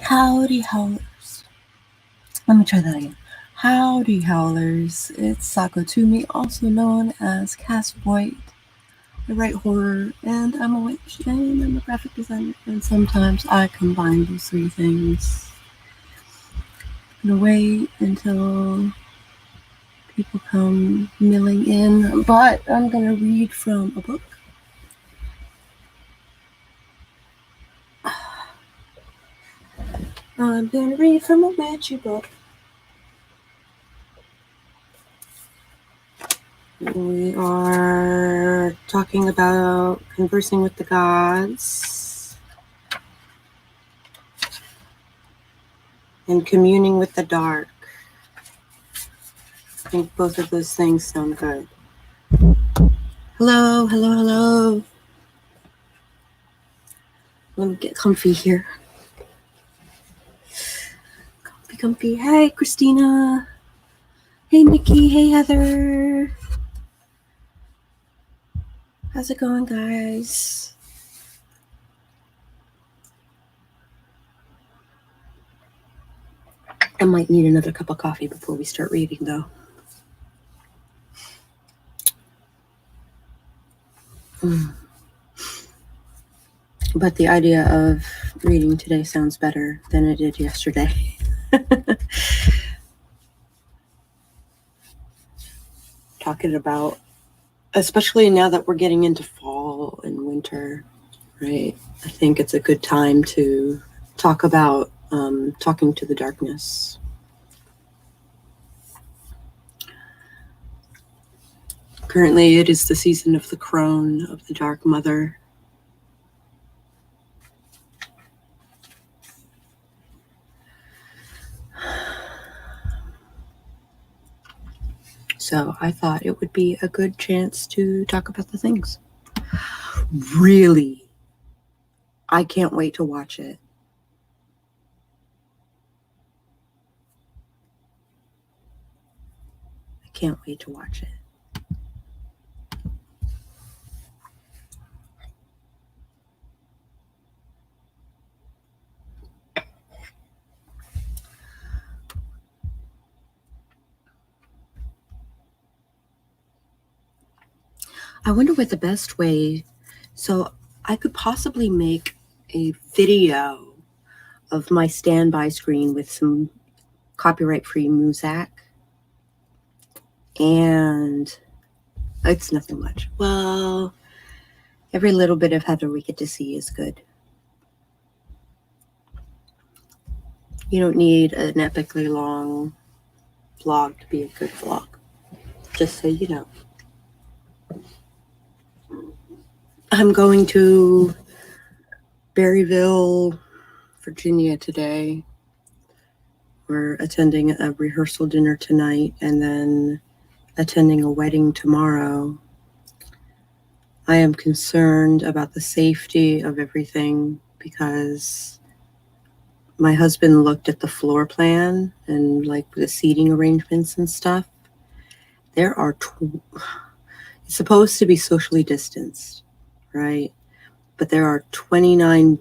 Howdy, howlers. Let me try that again. Howdy, howlers. It's Sako Toomey, also known as Cass White. I write horror, and I'm a witch, and I'm a graphic designer, and sometimes I combine those three things. I'm gonna wait until people come milling in, but I'm gonna read from a book. I'm gonna read from a witchy book. We are talking about conversing with the gods and communing with the dark. I think both of those things sound good. Hello, hello, hello. Let me get comfy here. Comfy. Hey, Christina. Hey, Nikki. Hey, Heather. How's it going, guys? I might need another cup of coffee before we start reading, though. But the idea of reading today sounds better than it did yesterday. Talking about, especially now that we're getting into fall and winter, right? I think it's a good time to talk about talking to the darkness. Currently, it is the season of the crone of the Dark Mother. So I thought it would be a good chance to talk about the things. Really, I can't wait to watch it. I can't wait to watch it. I wonder what the best way, so I could possibly make a video of my standby screen with some copyright-free music, and it's nothing much. Well, every little bit of Heather we get to see is good. You don't need an epically long vlog to be a good vlog, just so you know. I'm going to Berryville, Virginia today. We're attending a rehearsal dinner tonight and then attending a wedding tomorrow. I am concerned about the safety of everything because my husband looked at the floor plan and like the seating arrangements and stuff. There are, it's supposed to be socially distanced, right? But there are 29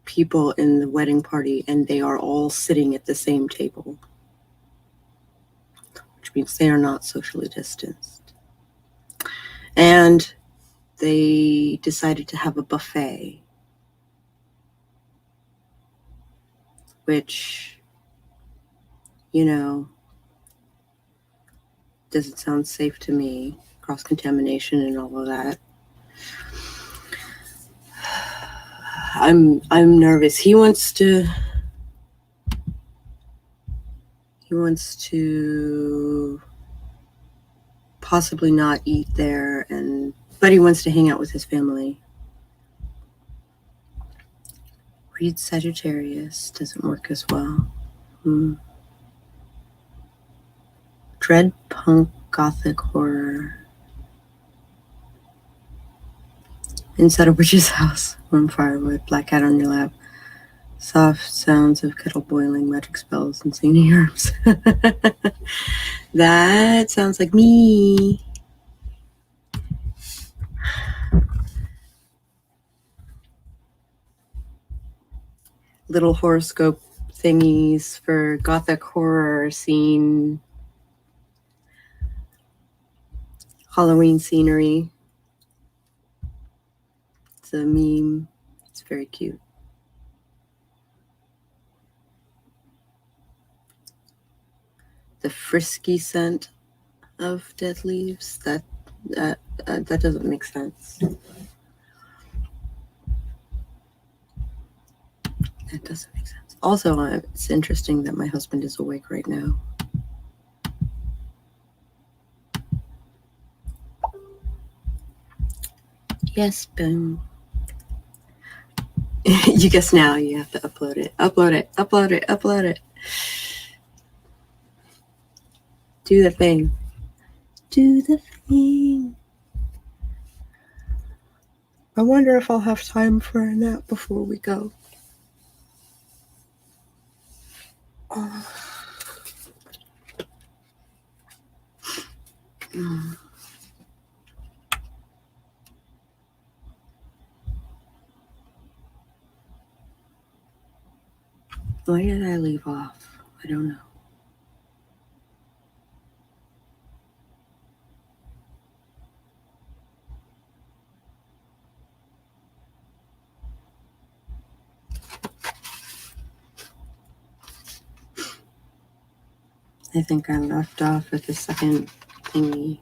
people in the wedding party and they are all sitting at the same table, which means they are not socially distanced. And they decided to have a buffet, which, you know, doesn't sound safe to me. Cross-contamination and all of that. I'm nervous. He wants to possibly not eat there, but he wants to hang out with his family. Read Sagittarius doesn't work as well. Dread punk gothic horror. Inside a witch's house. Warm firewood. Black cat on your lap. Soft sounds of kettle boiling. Magic spells and singing herbs. That sounds like me. little horoscope thingies for gothic horror scene, Halloween scenery. It's a meme. It's very cute. The frisky scent of dead leaves. That doesn't make sense. That doesn't make sense. Also, it's interesting that my husband is awake right now. Yes, boom. You guess now you have to upload it. Upload it. Upload it. Upload it. Do the thing. Do the thing. I wonder if I'll have time for a nap before we go. Oh. Why did I leave off? I don't know. I think I left off at the second thingy.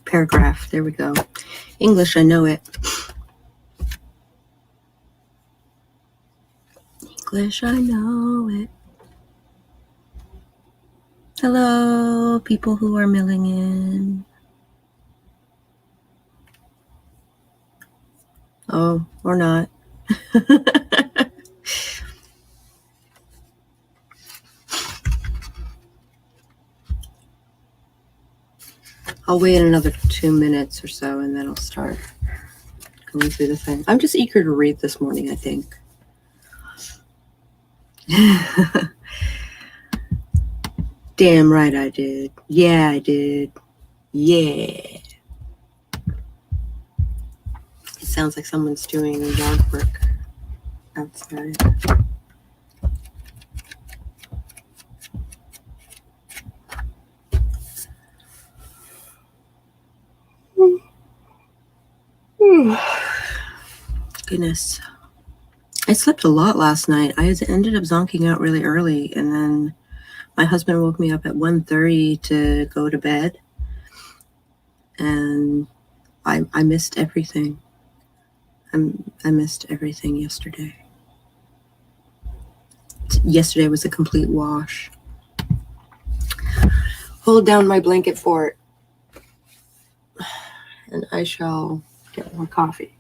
Paragraph. There we go. English, I know it. English, I know it. Hello, people who are milling in. Oh, or not. I'll wait another 2 minutes or so and then I'll start going through the thing. I'm just eager to read this morning, I think. Damn right I did. Yeah, I did. Yeah. It sounds like someone's doing yard work outside. Goodness. I slept a lot last night. I ended up zonking out really early, and then my husband woke me up at 1:30 to go to bed, and I missed everything. I missed everything yesterday. Yesterday was a complete wash. Hold down my blanket fort, and I shall get more coffee.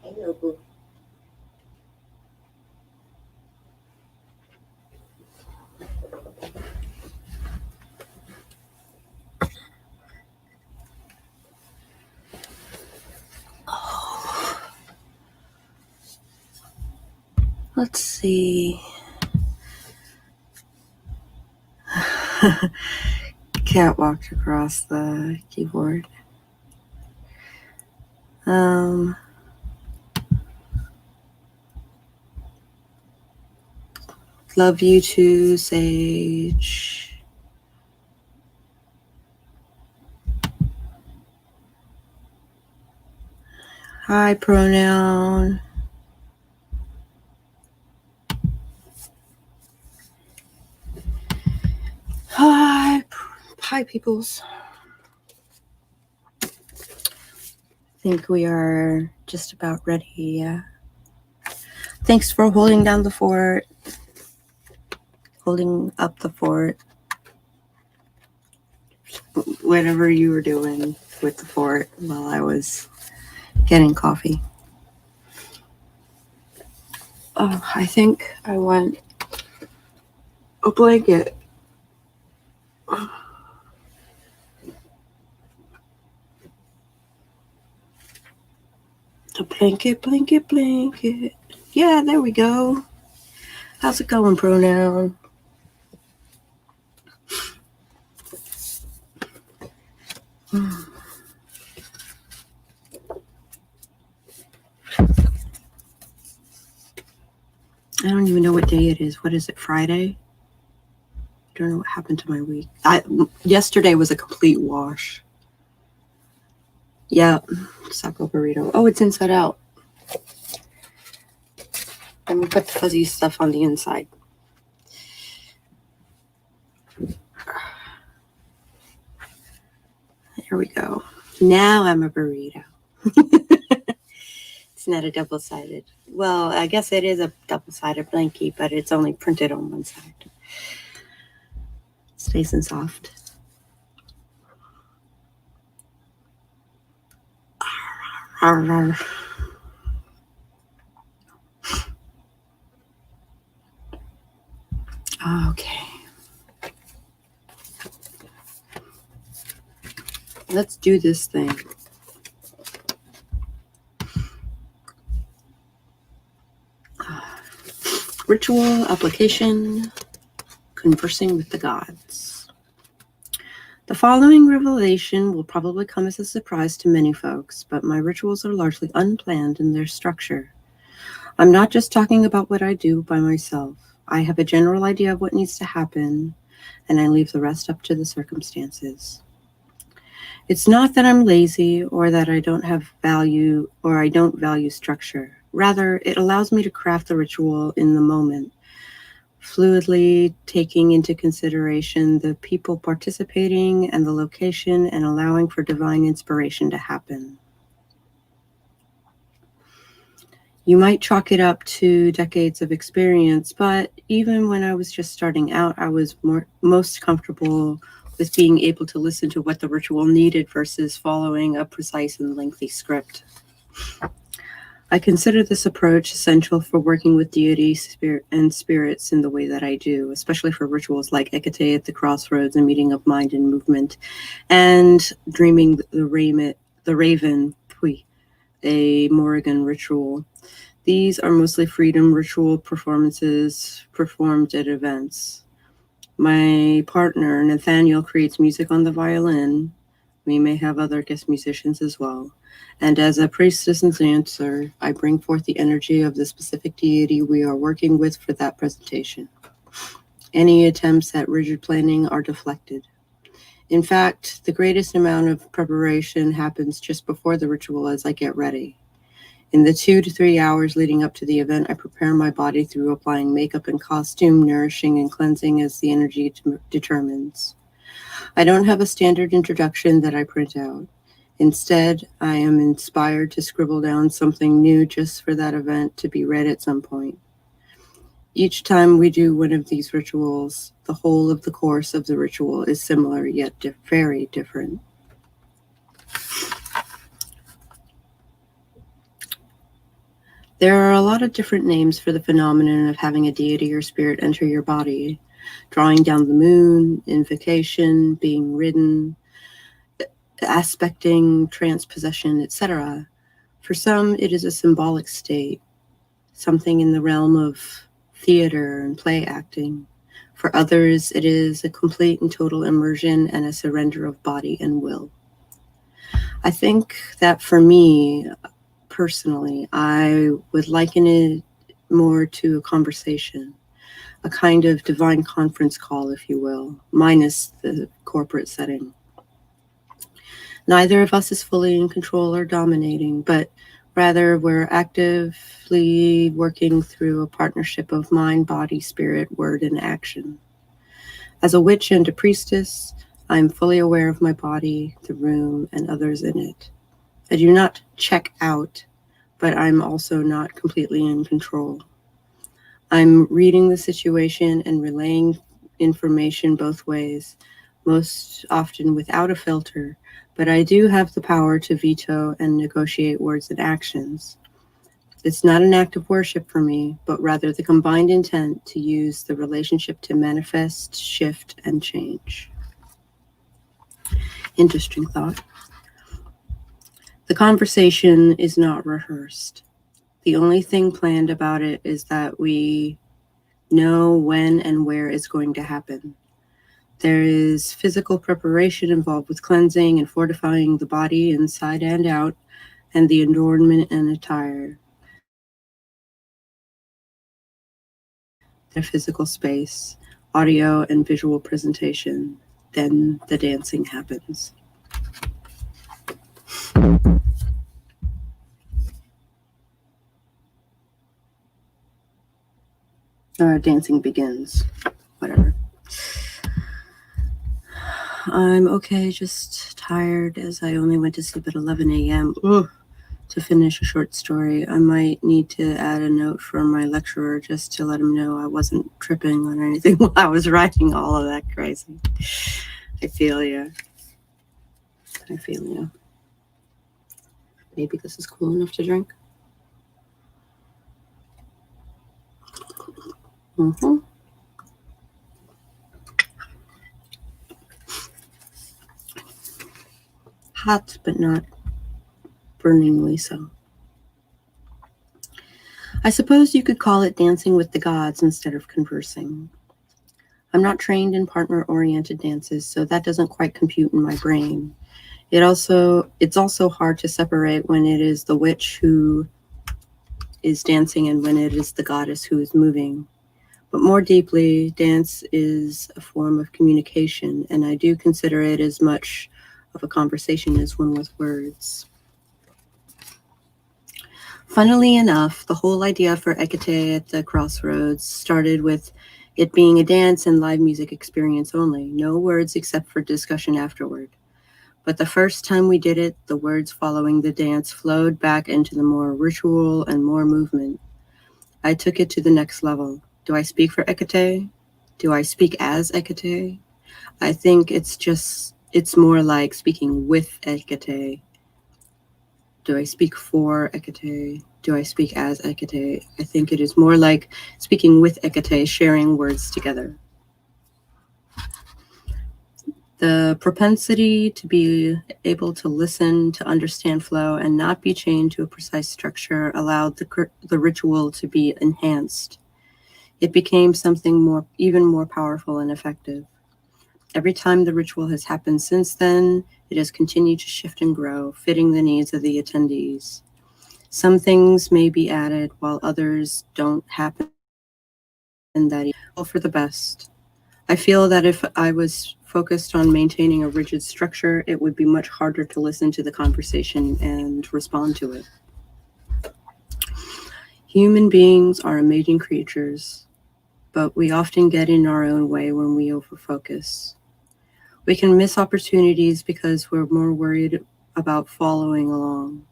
Hey, Nobu. Let's see. Cat walked across the keyboard. Love you too, Sage. Hi, pronoun. Hi, peoples. I think we are just about ready. Thanks for holding down the fort, holding up the fort, whatever you were doing with the fort while I was getting coffee. Oh, I think I want a blanket. The blanket. Yeah, there we go. How's it going, pronoun? I don't even know what day it is. What is it, Friday? I don't know what happened to my week. Yesterday was a complete wash. Yeah, Saco burrito. Oh, it's inside out. I'm gonna put the fuzzy stuff on the inside. There we go. Now I'm a burrito. It's not a double-sided. Well, I guess it is a double-sided blankie, but it's only printed on one side. It's nice and soft. Okay. Let's do this thing. Ritual application, conversing with the gods. The following revelation will probably come as a surprise to many folks, but my rituals are largely unplanned in their structure. I'm not just talking about what I do by myself. I have a general idea of what needs to happen, and I leave the rest up to the circumstances. It's not that I'm lazy or that I don't value structure. Rather, it allows me to craft the ritual in the moment, fluidly taking into consideration the people participating and the location and allowing for divine inspiration to happen. You might chalk it up to decades of experience, but even when I was just starting out, I was most comfortable with being able to listen to what the ritual needed versus following a precise and lengthy script. I consider this approach essential for working with deity and spirits in the way that I do, especially for rituals like Hecate at the Crossroads, a meeting of mind and movement, and Dreaming the Raven, a Morrigan ritual. These are mostly freedom ritual performances performed at events. My partner, Nathaniel, creates music on the violin. We may have other guest musicians as well. And as a priestess and dancer, I bring forth the energy of the specific deity we are working with for that presentation. Any attempts at rigid planning are deflected. In fact, the greatest amount of preparation happens just before the ritual as I get ready. In the 2 to 3 hours leading up to the event, I prepare my body through applying makeup and costume, nourishing and cleansing as the energy determines. I don't have a standard introduction that I print out. Instead, I am inspired to scribble down something new just for that event to be read at some point. Each time we do one of these rituals, the whole of the course of the ritual is similar yet very different. There are a lot of different names for the phenomenon of having a deity or spirit enter your body. Drawing down the moon, invocation, being ridden, aspecting, transpossession, etc. For some, it is a symbolic state, something in the realm of theater and play acting. For others, it is a complete and total immersion and a surrender of body and will. I think that for me, personally, I would liken it more to a conversation, a kind of divine conference call, if you will, minus the corporate setting. Neither of us is fully in control or dominating, but rather we're actively working through a partnership of mind, body, spirit, word, and action. As a witch and a priestess, I am fully aware of my body, the room, and others in it. I do not check out, but I'm also not completely in control. I'm reading the situation and relaying information both ways, most often without a filter, but I do have the power to veto and negotiate words and actions. It's not an act of worship for me, but rather the combined intent to use the relationship to manifest, shift, and change. Interesting thought. The conversation is not rehearsed. The only thing planned about it is that we know when and where it's going to happen. There is physical preparation involved with cleansing and fortifying the body inside and out, and the adornment and attire. The physical space, audio and visual presentation. Then the dancing happens. Dancing begins. Whatever. I'm okay, just tired as I only went to sleep at 11 a.m. to finish a short story. I might need to add a note for my lecturer just to let him know I wasn't tripping on anything while I was writing all of that crazy. I feel you. Maybe this is cool enough to drink. Hot, but not burningly so. I suppose you could call it dancing with the gods instead of conversing. I'm not trained in partner-oriented dances, so that doesn't quite compute in my brain. It's also hard to separate when it is the witch who is dancing and when it is the goddess who is moving. But more deeply, dance is a form of communication, and I do consider it as much of a conversation as one with words. Funnily enough, the whole idea for Hecate at the Crossroads started with it being a dance and live music experience only, no words except for discussion afterward. But the first time we did it, the words following the dance flowed back into the more ritual and more movement. I took it to the next level. Do I speak for Hecate? Do I speak as Hecate? I think it's more like speaking with Hecate. Do I speak for Hecate? Do I speak as Hecate? I think it is more like speaking with Hecate, sharing words together. The propensity to be able to listen, to understand flow, and not be chained to a precise structure allowed the ritual to be enhanced. It became something even more powerful and effective. Every time the ritual has happened since then, it has continued to shift and grow, fitting the needs of the attendees. Some things may be added while others don't happen, and that is all for the best. I feel that if I was focused on maintaining a rigid structure, it would be much harder to listen to the conversation and respond to it. Human beings are amazing creatures, but we often get in our own way when we overfocus. We can miss opportunities because we're more worried about following along.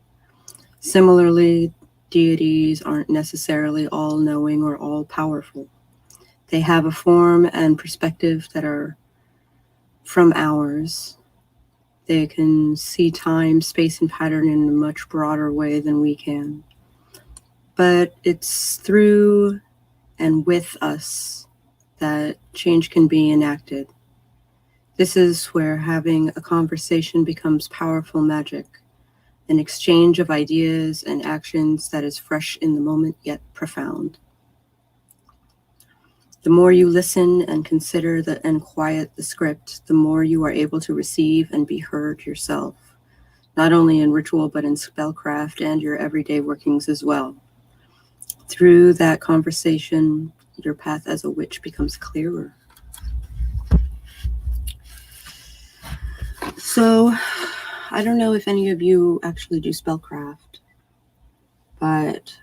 Similarly, deities aren't necessarily all-knowing or all-powerful. They have a form and perspective that are from ours. They can see time, space, and pattern in a much broader way than we can. But it's through and with us that change can be enacted. This is where having a conversation becomes powerful magic, an exchange of ideas and actions that is fresh in the moment yet profound. The more you listen and consider and quiet the script, the more you are able to receive and be heard yourself, not only in ritual but in spellcraft and your everyday workings as well. Through that conversation, your path as a witch becomes clearer. So, I don't know if any of you actually do spellcraft, but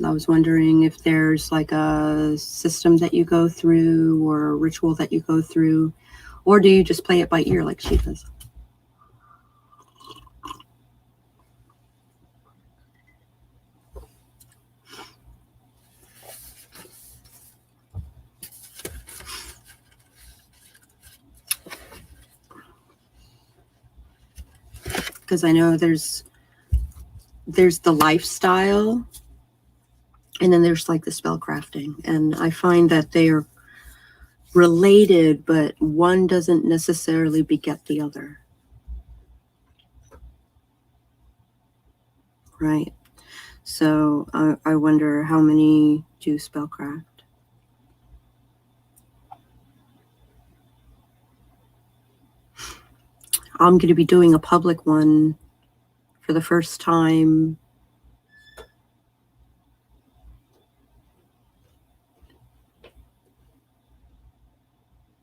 I was wondering if there's like a system that you go through or a ritual that you go through, or do you just play it by ear like she does? Because I know there's the lifestyle, and then there's like the spell crafting, and I find that they are related, but one doesn't necessarily beget the other. Right. So I wonder how many do spellcraft. I'm going to be doing a public one for the first time.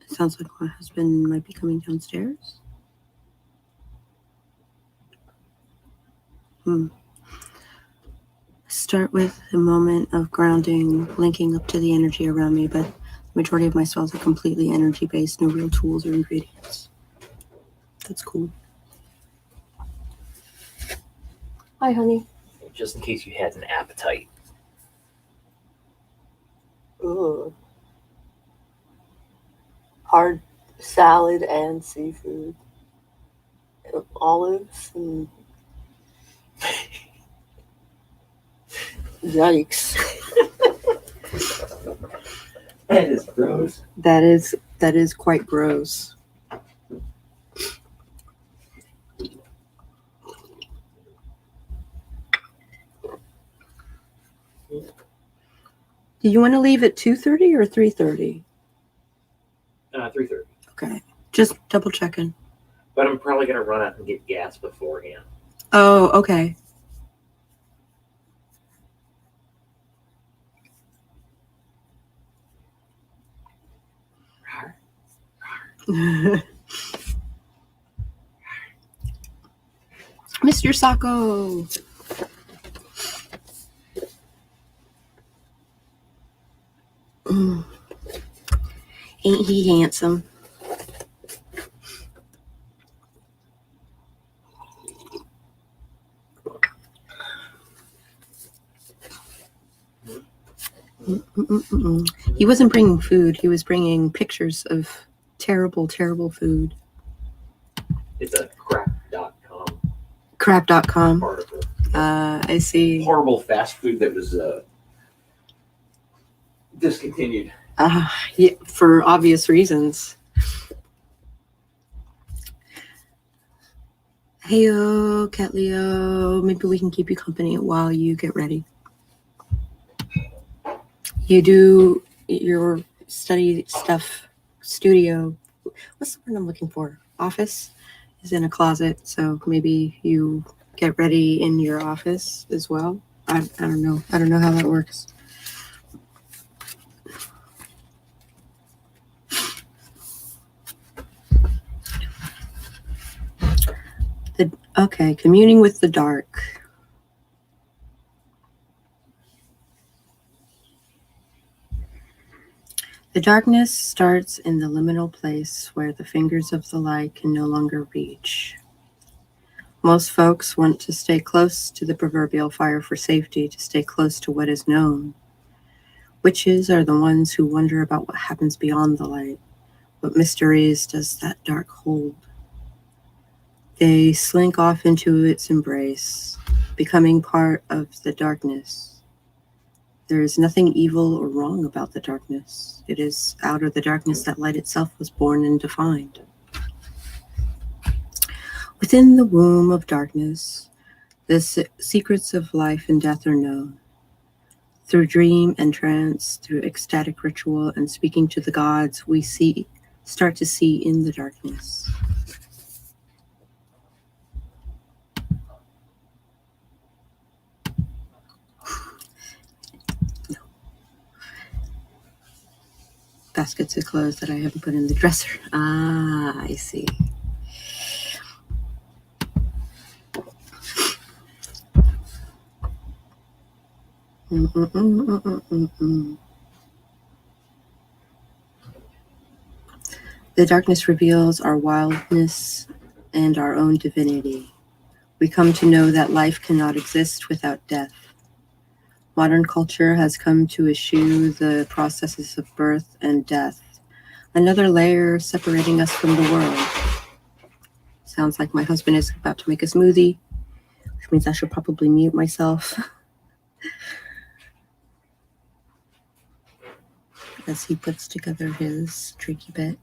It sounds like my husband might be coming downstairs. Start with a moment of grounding, linking up to the energy around me, but the majority of my spells are completely energy-based, no real tools or ingredients. That's cool. Hi, honey. Just in case you had an appetite. Ugh. Hard salad and seafood. Olives and yikes. That is gross. That is quite gross. Do you want to leave at 2:30 or 3:30? 3:30. Okay, just double checking. But I'm probably going to run out and get gas beforehand. Oh, okay. Mr. Sacco. Ain't he handsome? He wasn't bringing food. He was bringing pictures of terrible, terrible food. It's a crap.com. Crap.com. Article. I see. Horrible fast food that was discontinued. Yeah, for obvious reasons. Heyo, Cat Leo. Maybe we can keep you company while you get ready. You do your study stuff, studio. What's the word I'm looking for? Office is in a closet, so maybe you get ready in your office as well. I don't know. I don't know how that works. Okay, communing with the dark. The darkness starts in the liminal place where the fingers of the light can no longer reach. Most folks want to stay close to the proverbial fire for safety, to stay close to what is known. Witches are the ones who wonder about what happens beyond the light. What mysteries does that dark hold? They slink off into its embrace, becoming part of the darkness, There is nothing evil or wrong about the darkness. It is out of the darkness that light itself was born and defined. Within the womb of darkness, the secrets of life and death are known. Through dream and trance, through ecstatic ritual and speaking to the gods, we start to see in the darkness. Baskets of clothes that I haven't put in the dresser. Ah, I see. The darkness reveals our wildness and our own divinity. We come to know that life cannot exist without death. Modern culture has come to eschew the processes of birth and death, another layer separating us from the world. Sounds like my husband is about to make a smoothie, which means I should probably mute myself as he puts together his tricky bit.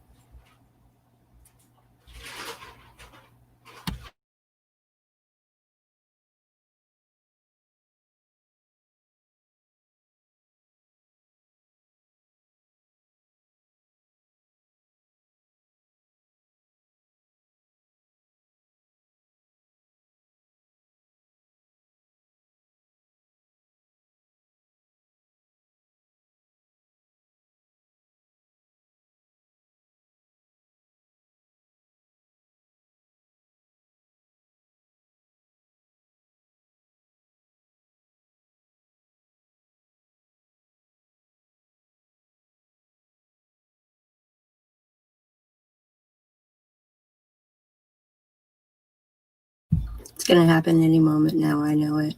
It's going to happen any moment now, I know it.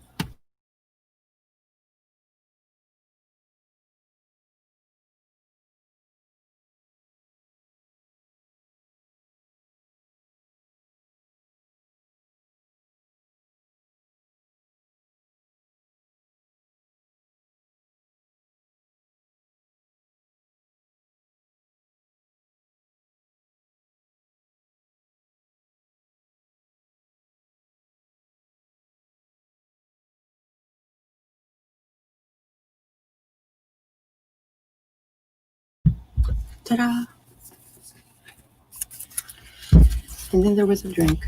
Ta-da! And then there was a drink.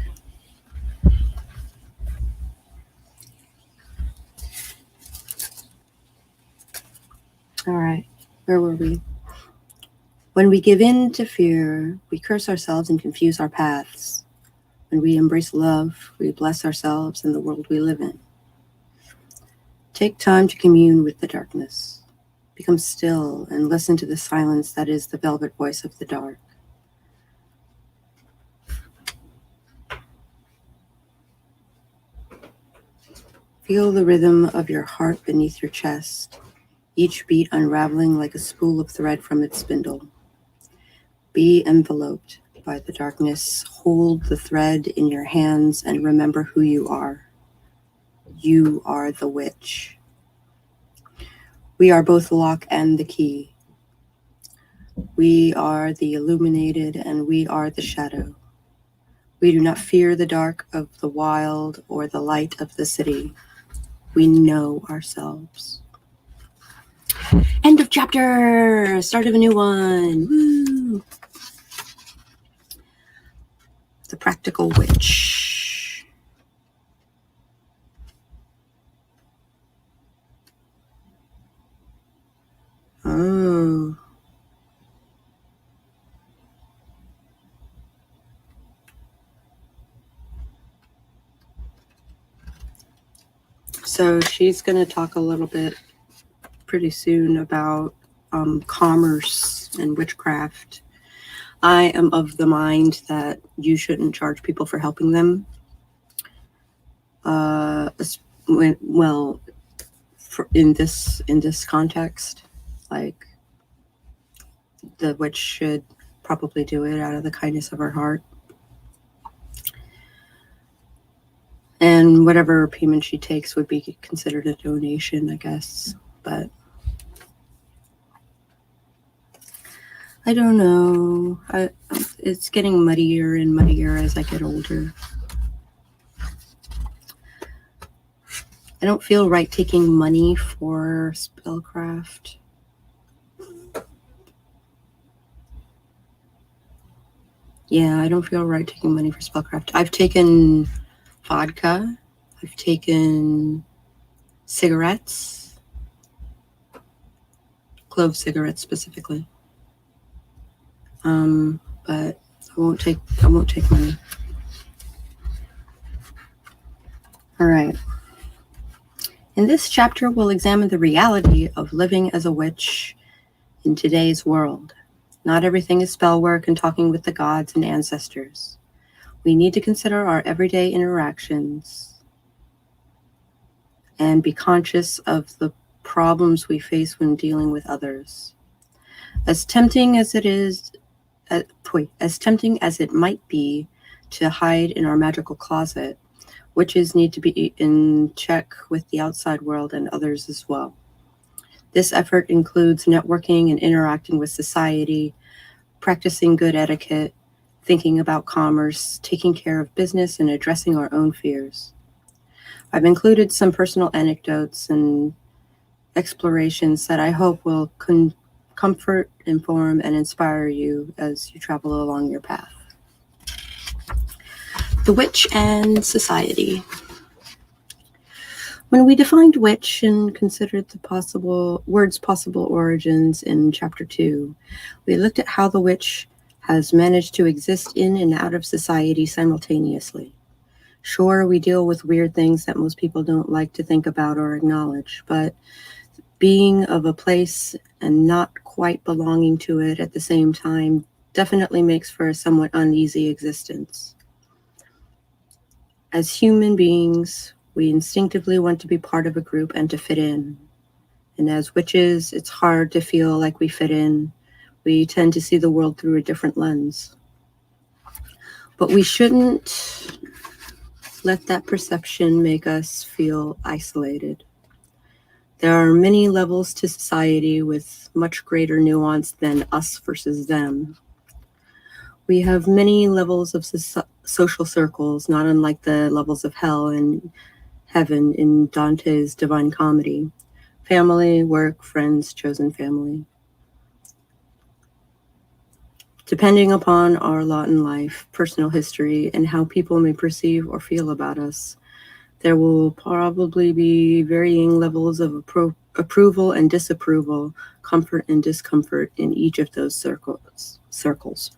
All right, where were we? When we give in to fear, we curse ourselves and confuse our paths. When we embrace love, we bless ourselves and the world we live in. Take time to commune with the darkness. Become still and listen to the silence that is the velvet voice of the dark. Feel the rhythm of your heart beneath your chest, each beat unraveling like a spool of thread from its spindle. Be enveloped by the darkness. Hold the thread in your hands and remember who you are. You are the witch. We are both the lock and the key. We are the illuminated and we are the shadow. We do not fear the dark of the wild or the light of the city. We know ourselves. End of chapter. Start of a new one. Woo! The Practical Witch. Oh. So she's going to talk a little bit pretty soon about commerce and witchcraft. I am of the mind that you shouldn't charge people for helping them. In this context, like the witch should probably do it out of the kindness of her heart. And whatever payment she takes would be considered a donation, I guess. But I don't know. It's getting muddier and muddier as I get older. I don't feel right taking money for spellcraft. Yeah, I don't feel right taking money for spellcraft. I've taken vodka. I've taken cigarettes. Clove cigarettes specifically. But I won't take money. All right. In this chapter, we'll examine the reality of living as a witch in today's world. Not everything is spell work and talking with the gods and ancestors. We need to consider our everyday interactions and be conscious of the problems we face when dealing with others. As tempting as it might be to hide in our magical closet, witches need to be in check with the outside world and others as well. This effort includes networking and interacting with society, practicing good etiquette, thinking about commerce, taking care of business, and addressing our own fears. I've included some personal anecdotes and explorations that I hope will comfort, inform, and inspire you as you travel along your path. The witch and society. When we defined witch and considered the word's possible origins in Chapter 2, we looked at how the witch has managed to exist in and out of society simultaneously. Sure, we deal with weird things that most people don't like to think about or acknowledge, but being of a place and not quite belonging to it at the same time definitely makes for a somewhat uneasy existence. As human beings, we instinctively want to be part of a group and to fit in. And as witches, it's hard to feel like we fit in. We tend to see the world through a different lens. But we shouldn't let that perception make us feel isolated. There are many levels to society with much greater nuance than us versus them. We have many levels of social circles, not unlike the levels of hell and heaven in Dante's Divine Comedy. Family, work, friends, chosen family. Depending upon our lot in life, personal history, and how people may perceive or feel about us, there will probably be varying levels of approval and disapproval, comfort and discomfort in each of those circles.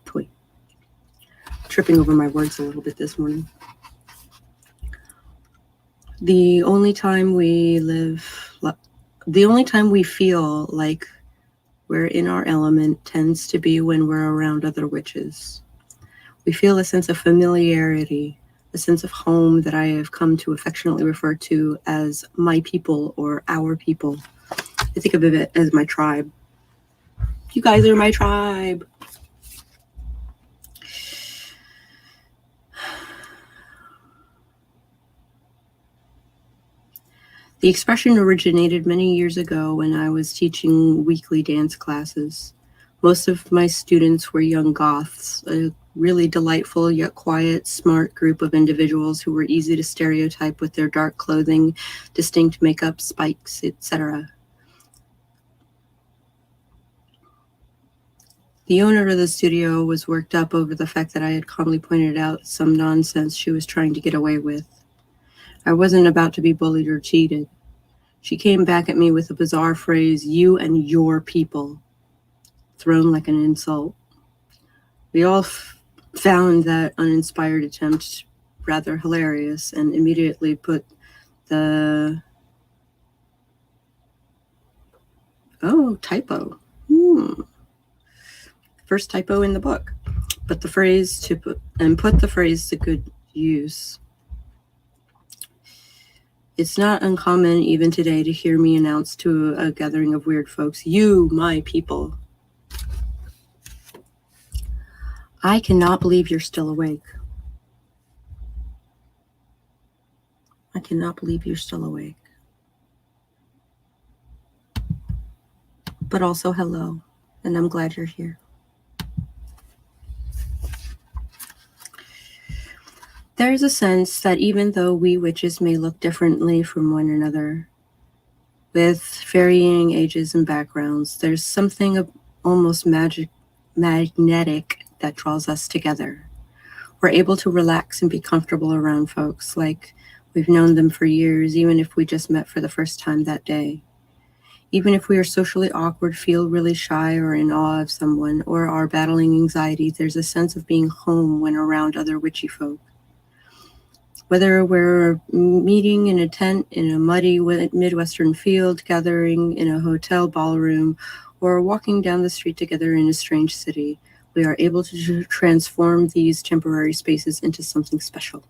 Tripping over my words a little bit this morning. The only time we feel like we're in our element tends to be when we're around other witches. We feel a sense of familiarity, a sense of home that I have come to affectionately refer to as my people or our people. I think of it as my tribe. You guys are my tribe. The expression originated many years ago when I was teaching weekly dance classes. Most of my students were young goths, a really delightful yet quiet, smart group of individuals who were easy to stereotype with their dark clothing, distinct makeup, spikes, etc. The owner of the studio was worked up over the fact that I had calmly pointed out some nonsense she was trying to get away with. I wasn't about to be bullied or cheated. She came back at me with a bizarre phrase, "you and your people," thrown like an insult. We all found that uninspired attempt rather hilarious and immediately put the typo. First typo in the book. But the phrase put the phrase to good use. It's not uncommon even today to hear me announce to a gathering of weird folks, "You, my people." I cannot believe you're still awake. I cannot believe you're still awake. But also hello, and I'm glad you're here. There is a sense that even though we witches may look differently from one another, with varying ages and backgrounds, there's something almost magnetic that draws us together. We're able to relax and be comfortable around folks like we've known them for years, even if we just met for the first time that day. Even if we are socially awkward, feel really shy or in awe of someone, or are battling anxiety, there's a sense of being home when around other witchy folk. Whether we're meeting in a tent in a muddy Midwestern field, gathering in a hotel ballroom, or walking down the street together in a strange city, we are able to transform these temporary spaces into something special.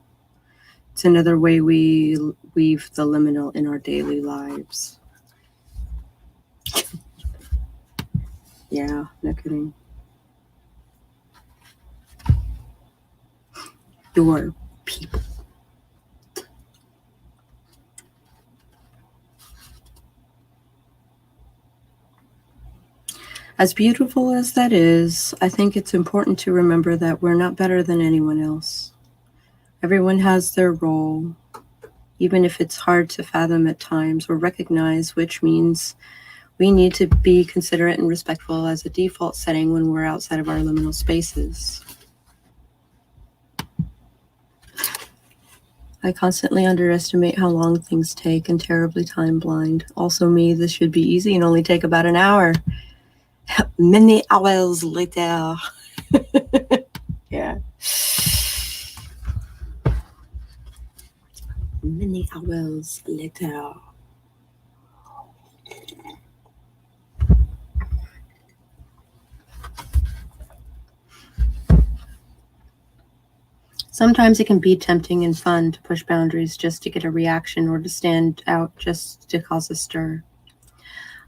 It's another way we weave the liminal in our daily lives. Yeah, no kidding. Your people. As beautiful as that is, I think it's important to remember that we're not better than anyone else. Everyone has their role, even if it's hard to fathom at times or recognize, which means we need to be considerate and respectful as a default setting when we're outside of our liminal spaces. I constantly underestimate how long things take and terribly time blind. Also me, this should be easy and only take about an hour. Many hours later. Yeah. Many hours later. Sometimes it can be tempting and fun to push boundaries just to get a reaction or to stand out just to cause a stir.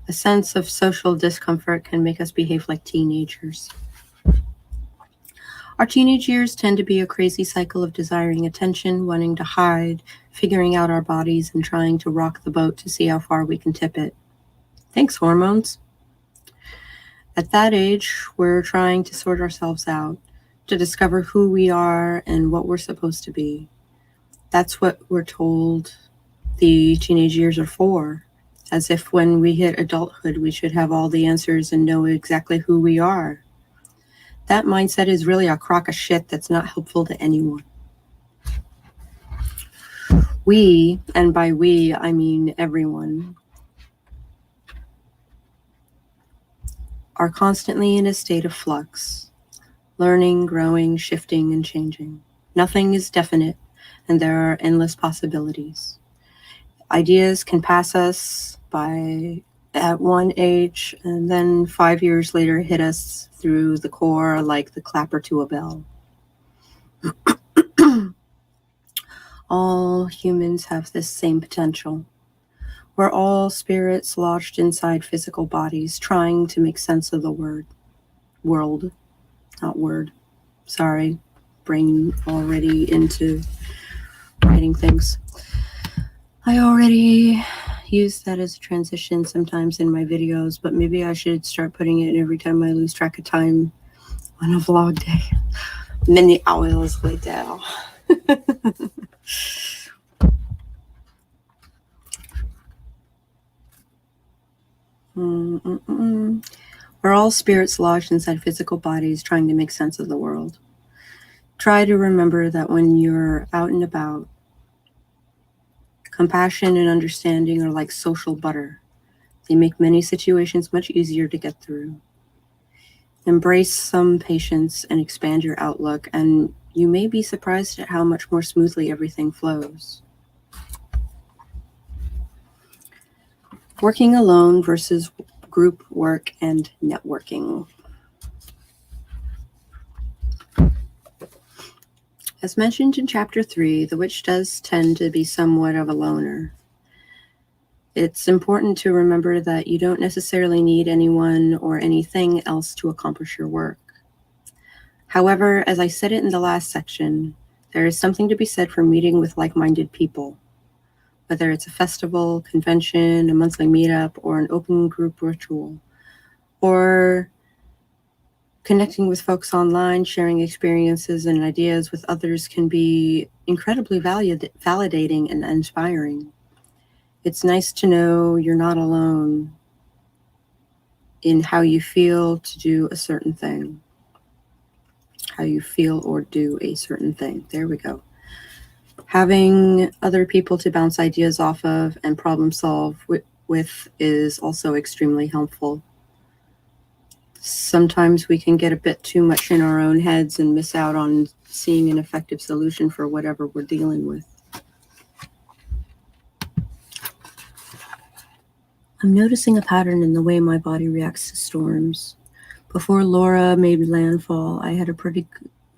A sense of social discomfort can make us behave like teenagers. Our teenage years tend to be a crazy cycle of desiring attention, wanting to hide, figuring out our bodies, and trying to rock the boat to see how far we can tip it. Thanks, hormones. At that age, we're trying to sort ourselves out, to discover who we are and what we're supposed to be. That's what we're told the teenage years are for. As if when we hit adulthood, we should have all the answers and know exactly who we are. That mindset is really a crock of shit that's not helpful to anyone. We, and by we, I mean everyone, are constantly in a state of flux, learning, growing, shifting, and changing. Nothing is definite, and there are endless possibilities. Ideas can pass us by at one age and then 5 years later hit us through the core like the clapper to a bell. All humans have this same potential. We're all spirits lodged inside physical bodies trying to make sense of the world, not word. Sorry, brain already into writing things. I already use that as a transition sometimes in my videos, but maybe I should start putting it every time I lose track of time on a vlog day. Many hours later. We're all spirits lodged inside physical bodies trying to make sense of the world. Try to remember that when you're out and about, compassion and understanding are like social butter. They make many situations much easier to get through. Embrace some patience and expand your outlook, and you may be surprised at how much more smoothly everything flows. Working alone versus group work and networking. As mentioned in Chapter 3, the witch does tend to be somewhat of a loner. It's important to remember that you don't necessarily need anyone or anything else to accomplish your work. However, as I said it in the last section, there is something to be said for meeting with like-minded people. Whether it's a festival, convention, a monthly meetup, or an open group ritual, or Connecting with folks online, sharing experiences and ideas with others can be incredibly validating and inspiring. It's nice to know you're not alone in how you feel to do a certain thing. How you feel or do a certain thing. There we go. Having other people to bounce ideas off of and problem solve with is also extremely helpful. Sometimes we can get a bit too much in our own heads and miss out on seeing an effective solution for whatever we're dealing with. I'm noticing a pattern in the way my body reacts to storms. Before Laura made landfall, I had a pretty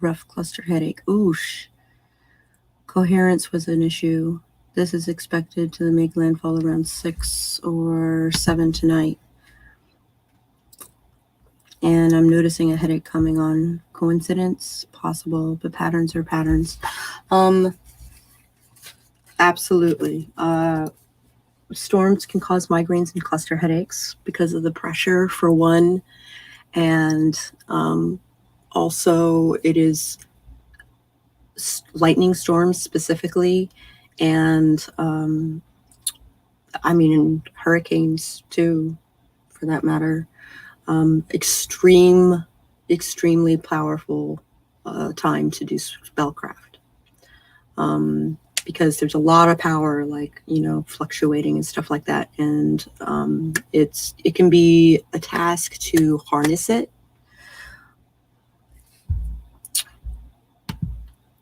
rough cluster headache. Oosh. Coherence was an issue. This is expected to make landfall around 6 or 7 tonight. And I'm noticing a headache coming on. Coincidence? Possible, but patterns are patterns. Absolutely. Storms can cause migraines and cluster headaches because of the pressure, for one. And also it is lightning storms specifically. And I mean, in hurricanes too, for that matter. Extremely powerful time to do spellcraft, because there's a lot of power, like, fluctuating and stuff like that, and it can be a task to harness it.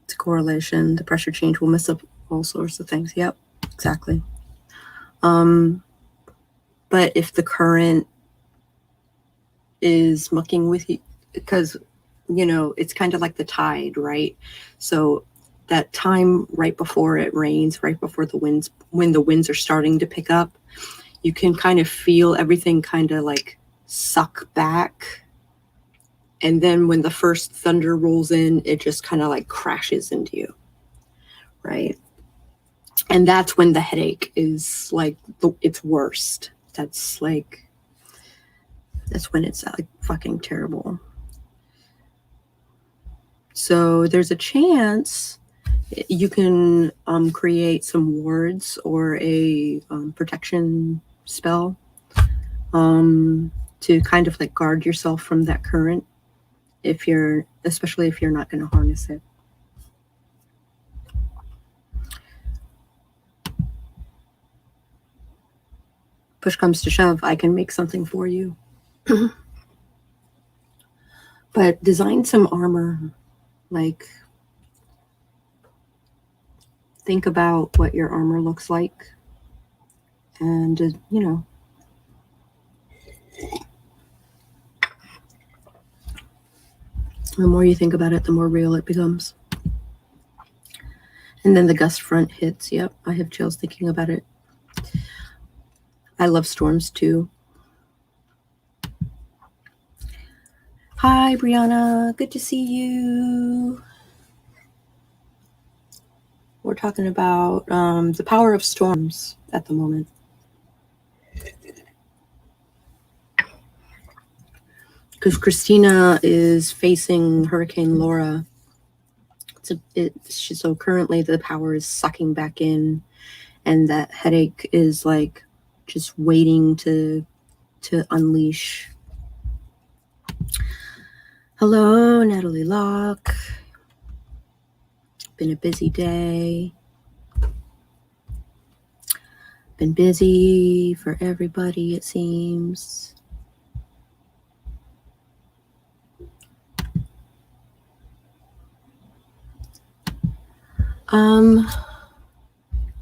It's a correlation. The pressure change will mess up all sorts of things. Yep, exactly. But if the current is mucking with you, because it's kind of like the tide, right? So that time right before it rains, right before when the winds are starting to pick up, you can kind of feel everything kind of like suck back, and then when the first thunder rolls in, it just kind of like crashes into you, right? And that's when the headache is like its worst. That's when it's like fucking terrible. So there's a chance you can create some wards or a protection spell to kind of like guard yourself from that current, especially if you're not going to harness it. Push comes to shove, I can make something for you. But design some armor. Like, think about what your armor looks like, and the more you think about it, the more real it becomes. And then the gust front hits. Yep, I have chills thinking about it. I love storms too. Hi, Brianna. Good to see you. We're talking about the power of storms at the moment. Because Christina is facing Hurricane Laura. So currently the power is sucking back in, and that headache is like just waiting to unleash. Hello, Natalie Locke. Been a busy day. Been busy for everybody, it seems.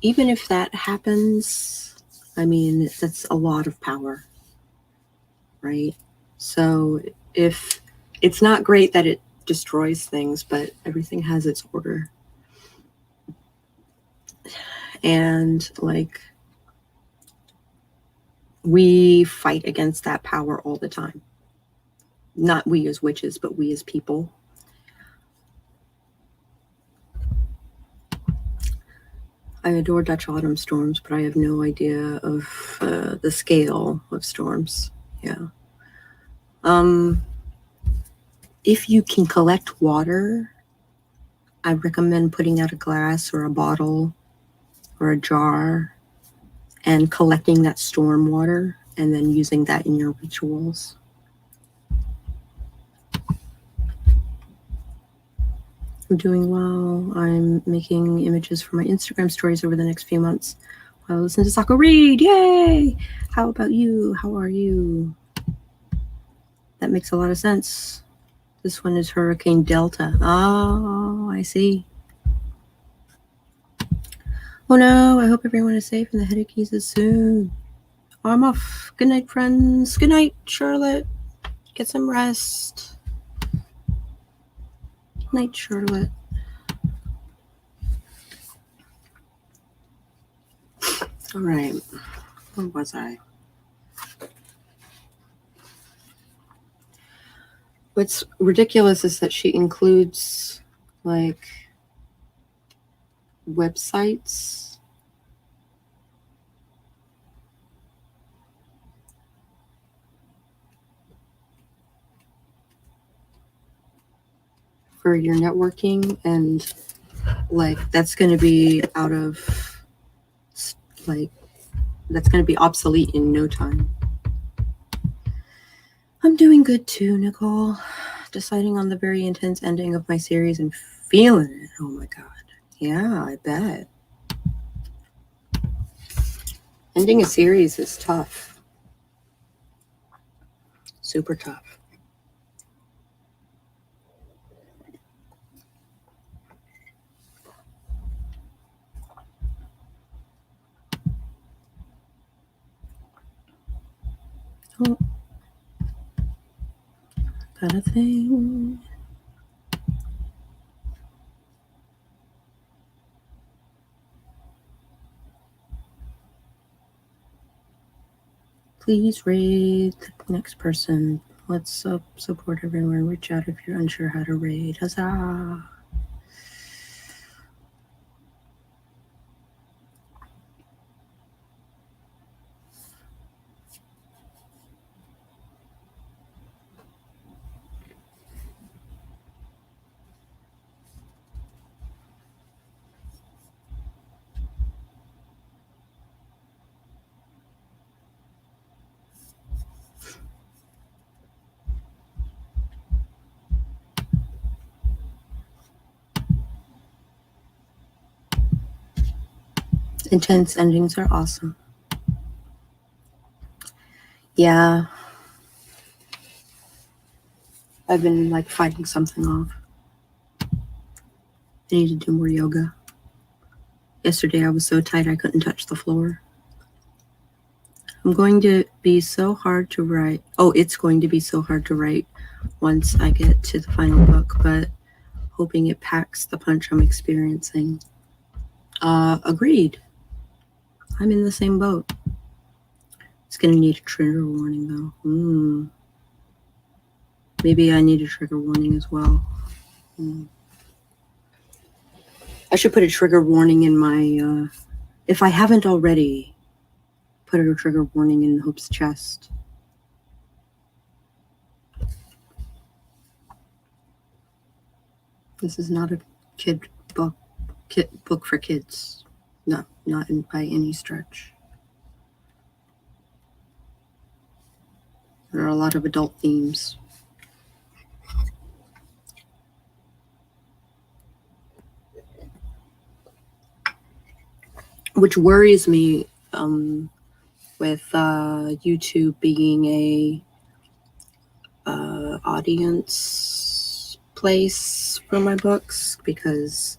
Even if that happens, I mean, that's a lot of power, right? So if it's not great that it destroys things, but everything has its order. And like, we fight against that power all the time. Not we as witches, but we as people. I adore Dutch autumn storms, but I have no idea of the scale of storms. Yeah. if you can collect water, I recommend putting out a glass or a bottle or a jar and collecting that storm water and then using that in your rituals. I'm doing well. I'm making images for my Instagram stories over the next few months while I listen to Sako read. Yay! How about you? How are you? That makes a lot of sense. This one is Hurricane Delta. Oh, I see. Oh no, I hope everyone is safe and the headache eases soon. I'm off. Good night, friends. Good night, Charlotte. Get some rest. Good night, Charlotte. All right. Where was I? What's ridiculous is that she includes like websites. For your networking, and like that's going to be out of like that's going to be obsolete in no time. I'm doing good too, Nicole. Deciding on the very intense ending of my series and feeling it. Oh my god. Yeah, I bet. Ending a series is tough. Super tough. Oh. Got a thing. Please raid the next person. Let's support everyone. Reach out if you're unsure how to raid. Huzzah! Intense endings are awesome. Yeah. I've been like fighting something off. I need to do more yoga. Yesterday I was so tight I couldn't touch the floor. I'm going to be so hard to write. Oh, it's going to be so hard to write once I get to the final book, but hoping it packs the punch I'm experiencing. Agreed. I'm in the same boat. It's going to need a trigger warning though. Maybe I need a trigger warning as well. I should put a trigger warning in my, if I haven't already, put a trigger warning in Hope's chest. This is not a kid book for kids. No, not by any stretch. There are a lot of adult themes. Which worries me with YouTube being a audience place for my books, because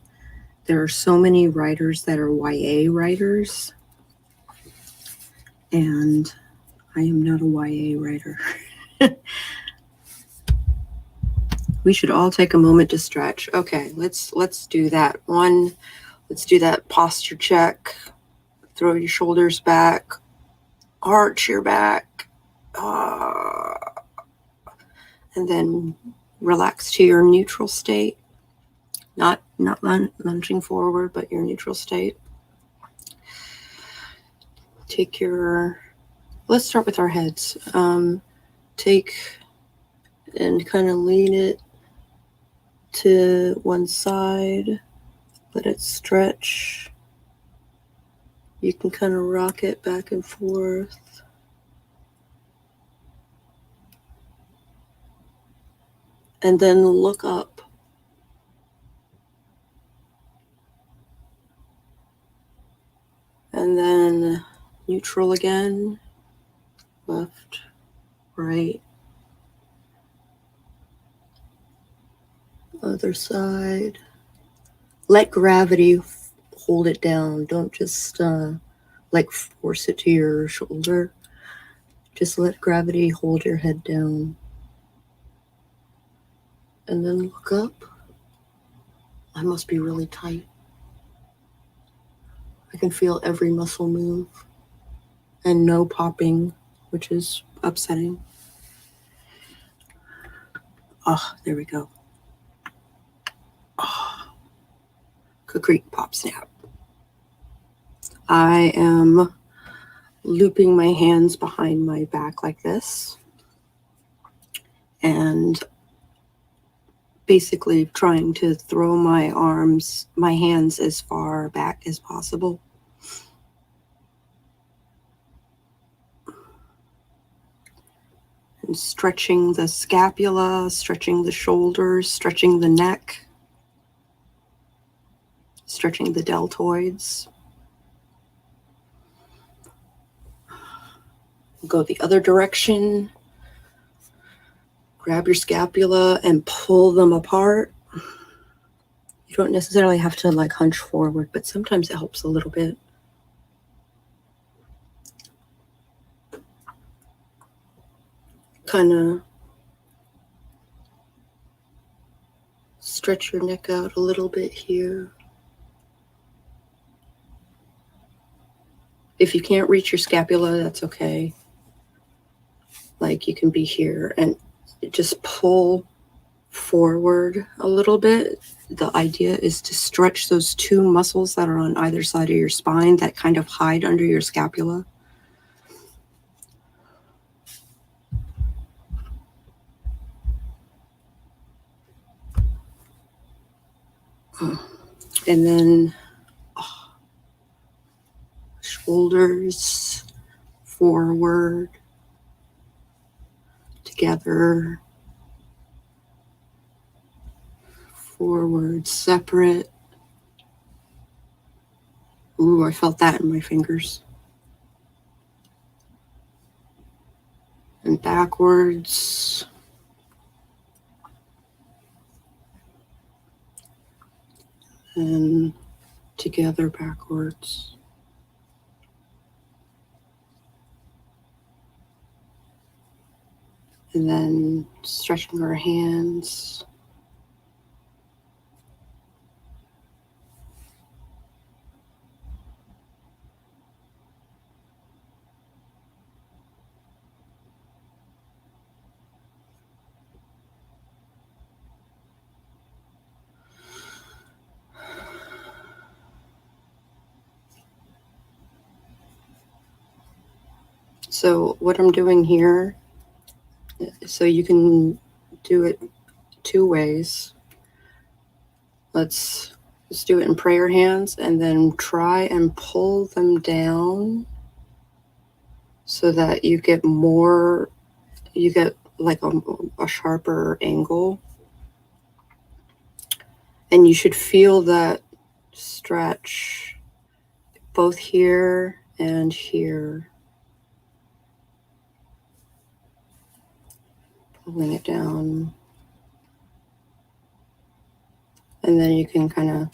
there are so many writers that are YA writers, and I am not a YA writer. We should all take a moment to stretch. Okay, let's do that. Let's do that posture check. Throw your shoulders back, arch your back, and then relax to your neutral state. Not lunging forward, but your neutral state. Let's start with our heads. Take and kind of lean it to one side, let it stretch. You can kind of rock it back and forth. And then look up. And then neutral again. Left, right. Other side. Let gravity hold it down. Don't just like force it to your shoulder. Just let gravity hold your head down. And then look up. I must be really tight. I can feel every muscle move and no popping, which is upsetting. Oh, there we go. Oh, concrete pop snap. I am looping my hands behind my back like this and basically trying to throw my hands as far back as possible. And stretching the scapula, stretching the shoulders, stretching the neck, stretching the deltoids. Go the other direction. Grab your scapula and pull them apart. You don't necessarily have to like hunch forward, but sometimes it helps a little bit. Kind of stretch your neck out a little bit here. If you can't reach your scapula, that's okay. Like you can be here and just pull forward a little bit. The idea is to stretch those two muscles that are on either side of your spine that kind of hide under your scapula. And then shoulders forward, together, forward, separate. Ooh, I felt that in my fingers. And backwards. And together backwards. And then stretching our hands. So what I'm doing here, so you can do it two ways. Let's do it in prayer hands and then try and pull them down so that you get like a sharper angle. And you should feel that stretch both here and here. Pulling it down. And then you can kind of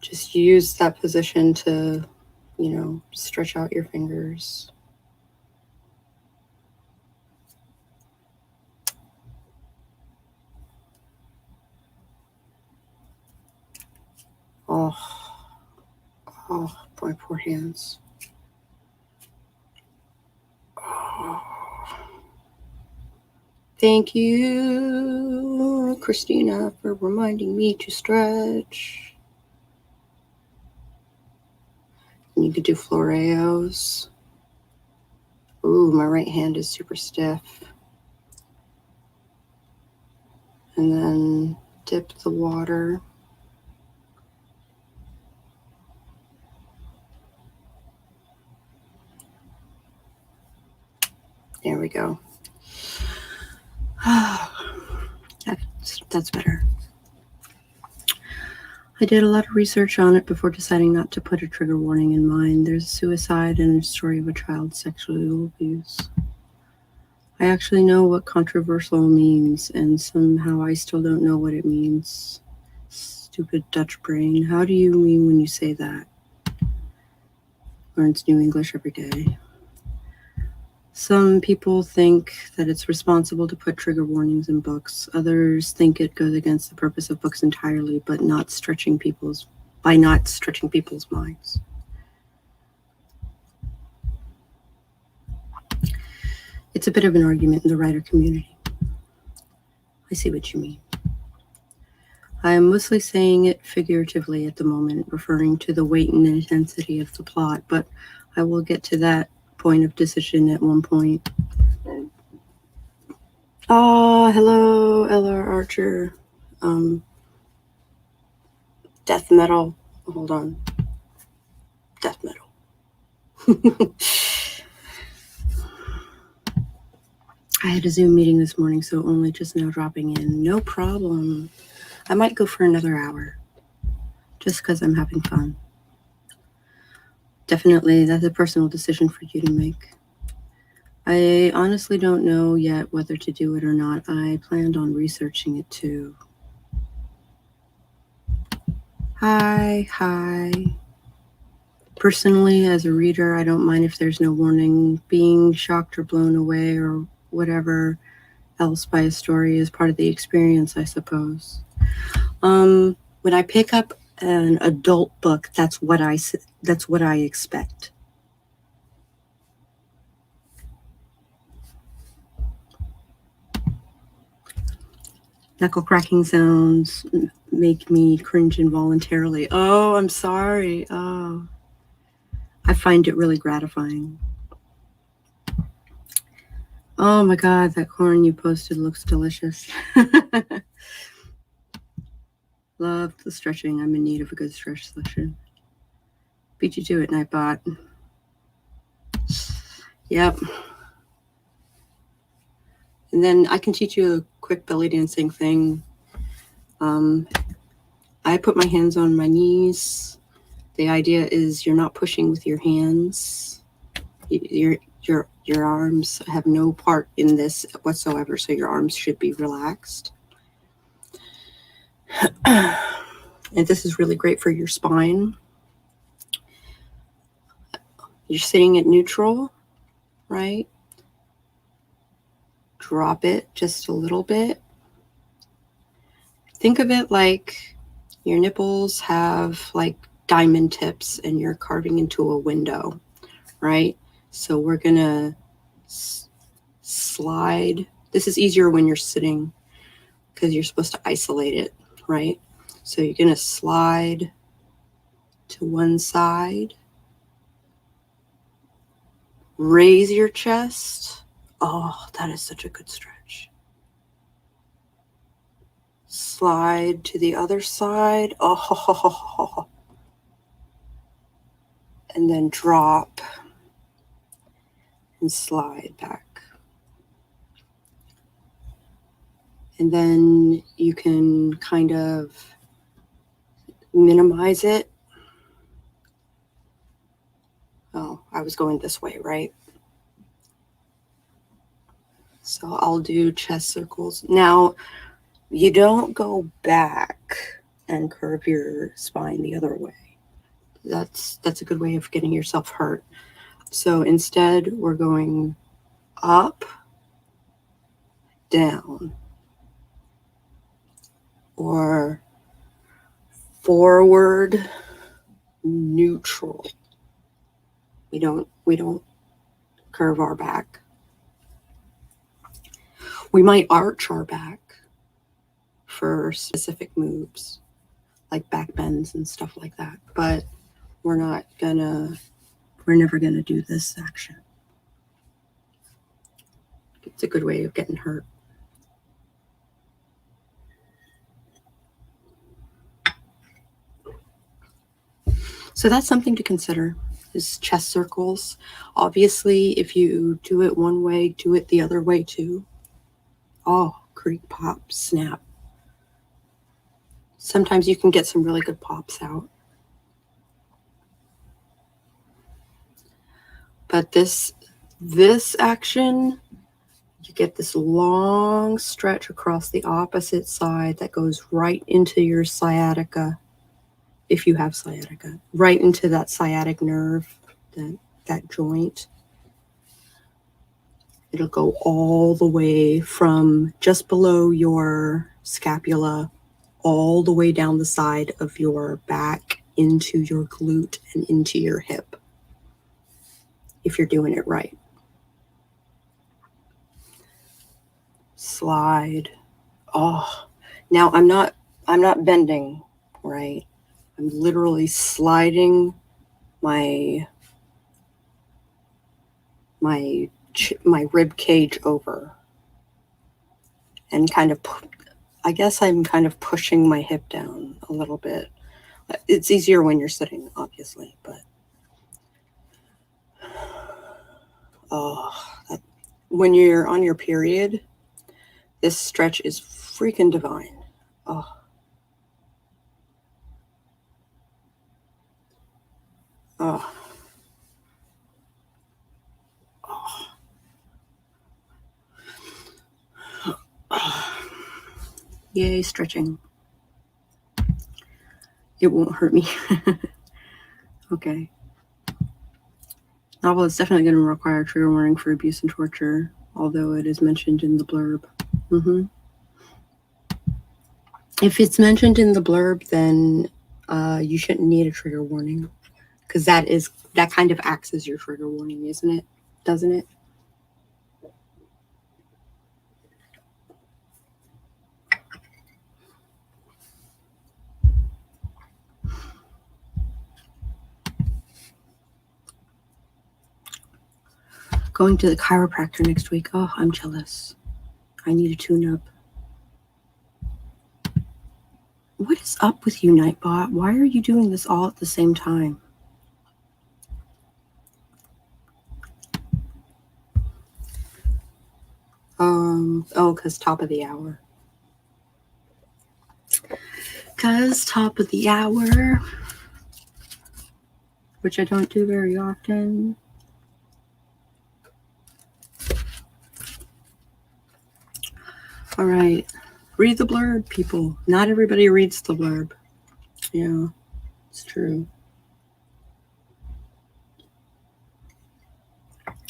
just use that position to, stretch out your fingers. Oh, my poor hands. Oh. Thank you, Christina, for reminding me to stretch. And you could do floreos. Ooh, my right hand is super stiff. and then dip the water. There we go. That's better. I did a lot of research on it before deciding not to put a trigger warning in mine. There's a suicide and a story of a child sexually abused. I actually know what controversial means, and somehow I still don't know what it means. Stupid Dutch brain. How do you mean when you say that? Learns new English every day. Some people think that it's responsible to put trigger warnings in books. Others think it goes against the purpose of books entirely, but by not stretching people's minds. It's a bit of an argument in the writer community. I see what you mean. I am mostly saying it figuratively at the moment, referring to the weight and intensity of the plot, but I will get to that point of decision at one point. Hello, Ella Archer. Death metal. Hold on. Death metal. I had a Zoom meeting this morning, so only just now dropping in. No problem. I might go for another hour, just because I'm having fun. Definitely, that's a personal decision for you to make. I honestly don't know yet whether to do it or not. I planned on researching it too. Hi. Personally, as a reader, I don't mind if there's no warning. Being shocked or blown away or whatever else by a story is part of the experience, I suppose. When I pick up an adult book, that's what I expect. Knuckle cracking sounds make me cringe involuntarily. Oh, I'm sorry. Oh, I find it really gratifying. Oh my God, that corn you posted looks delicious. Love the stretching. I'm in need of a good stretch session. Beat you to it, Nightbot. Yep. And then I can teach you a quick belly dancing thing. I put my hands on my knees. The idea is you're not pushing with your hands. Your arms have no part in this whatsoever, so your arms should be relaxed. And this is really great for your spine. You're sitting at neutral, right? Drop it just a little bit. Think of it like your nipples have like diamond tips and you're carving into a window, right? So we're gonna slide. This is easier when you're sitting because you're supposed to isolate it, right? So you're gonna slide to one side, raise your chest. Oh, that is such a good stretch. Slide to the other side. Oh, and then drop and slide back. And then you can kind of minimize it. Oh, I was going this way, right? So I'll do chest circles. Now, you don't go back and curve your spine the other way. That's a good way of getting yourself hurt. So instead, we're going up, down, or forward, neutral. We don't curve our back. We might arch our back for specific moves, like back bends and stuff like that. But we're never gonna do this action. It's a good way of getting hurt. So that's something to consider, is chest circles. Obviously, if you do it one way, do it the other way too. Oh, creak, pop, snap. Sometimes you can get some really good pops out. But this action, you get this long stretch across the opposite side that goes right into your sciatica, if you have sciatica, right into that sciatic nerve, that joint. It'll go all the way from just below your scapula, all the way down the side of your back into your glute and into your hip, if you're doing it right. Slide. Oh, now I'm not bending, right? I'm literally sliding my rib cage over, and kind of, I guess I'm kind of pushing my hip down a little bit. It's easier when you're sitting, obviously, but when you're on your period, this stretch is freaking divine. Oh. Oh. Oh. Yay, stretching. It won't hurt me. Okay. Novel is definitely going to require trigger warning for abuse and torture, although it is mentioned in the blurb. If it's mentioned in the blurb, then you shouldn't need a trigger warning, because that kind of acts as your trigger warning, isn't it? Doesn't it? Going to the chiropractor next week. Oh, I'm jealous. I need a tune-up. What is up with you, Nightbot? Why are you doing this all at the same time? Because top of the hour. Which I don't do very often. All right. Read the blurb, people. Not everybody reads the blurb. Yeah, it's true.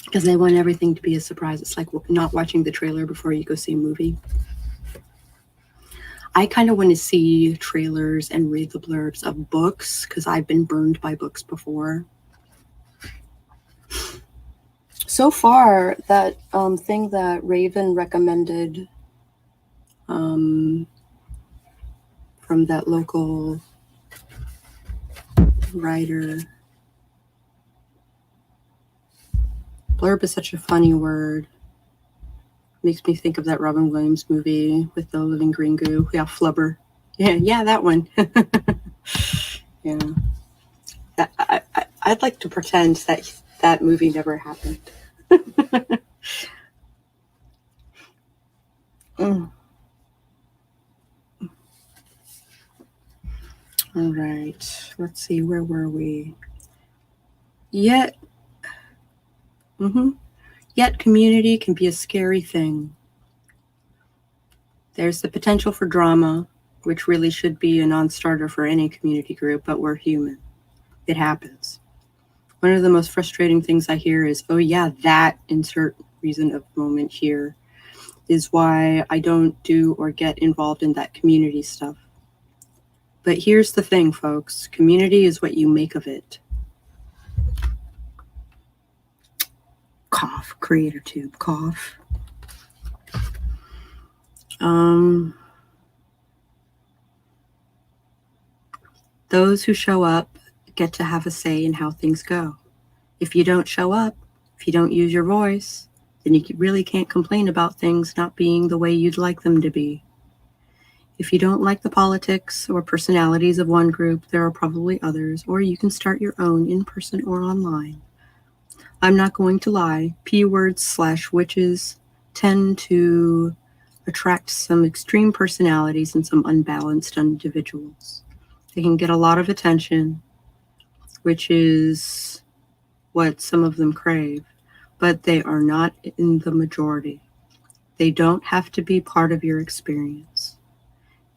Because they want everything to be a surprise. It's like not watching the trailer before you go see a movie. I kind of want to see trailers and read the blurbs of books, because I've been burned by books before. So far, that thing that Raven recommended from that local writer. Blurb is such a funny word. Makes me think of that Robin Williams movie with the living green goo. Yeah, Flubber. Yeah, that one. Yeah. I'd like to pretend that movie never happened. All right. Let's see. Where were we? Yet community can be a scary thing. There's the potential for drama, which really should be a non-starter for any community group, but we're human. It happens. One of the most frustrating things I hear is, oh yeah, that insert reason of moment here is why I don't do or get involved in that community stuff. But here's the thing, folks. Community is what you make of it. Cough, creator tube, cough. Those who show up get to have a say in how things go. If you don't show up, if you don't use your voice, then you really can't complain about things not being the way you'd like them to be. If you don't like the politics or personalities of one group, there are probably others, or you can start your own in person or online. I'm not going to lie, P-words/witches tend to attract some extreme personalities and some unbalanced individuals. They can get a lot of attention, which is what some of them crave, but they are not in the majority. They don't have to be part of your experience.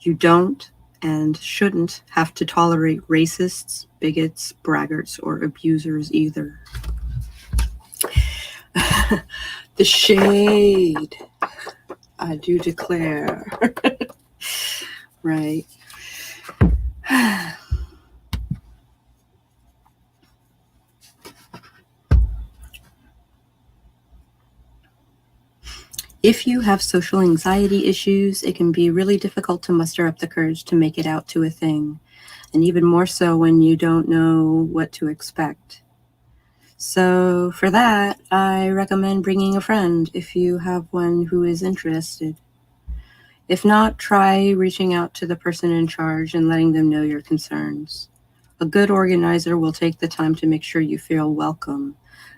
You don't and shouldn't have to tolerate racists, bigots, braggarts, or abusers either. The shade, I do declare. Right. If you have social anxiety issues, it can be really difficult to muster up the courage to make it out to a thing, and even more so when you don't know what to expect. So for that, I recommend bringing a friend if you have one who is interested. If not, try reaching out to the person in charge and letting them know your concerns. A good organizer will take the time to make sure you feel welcome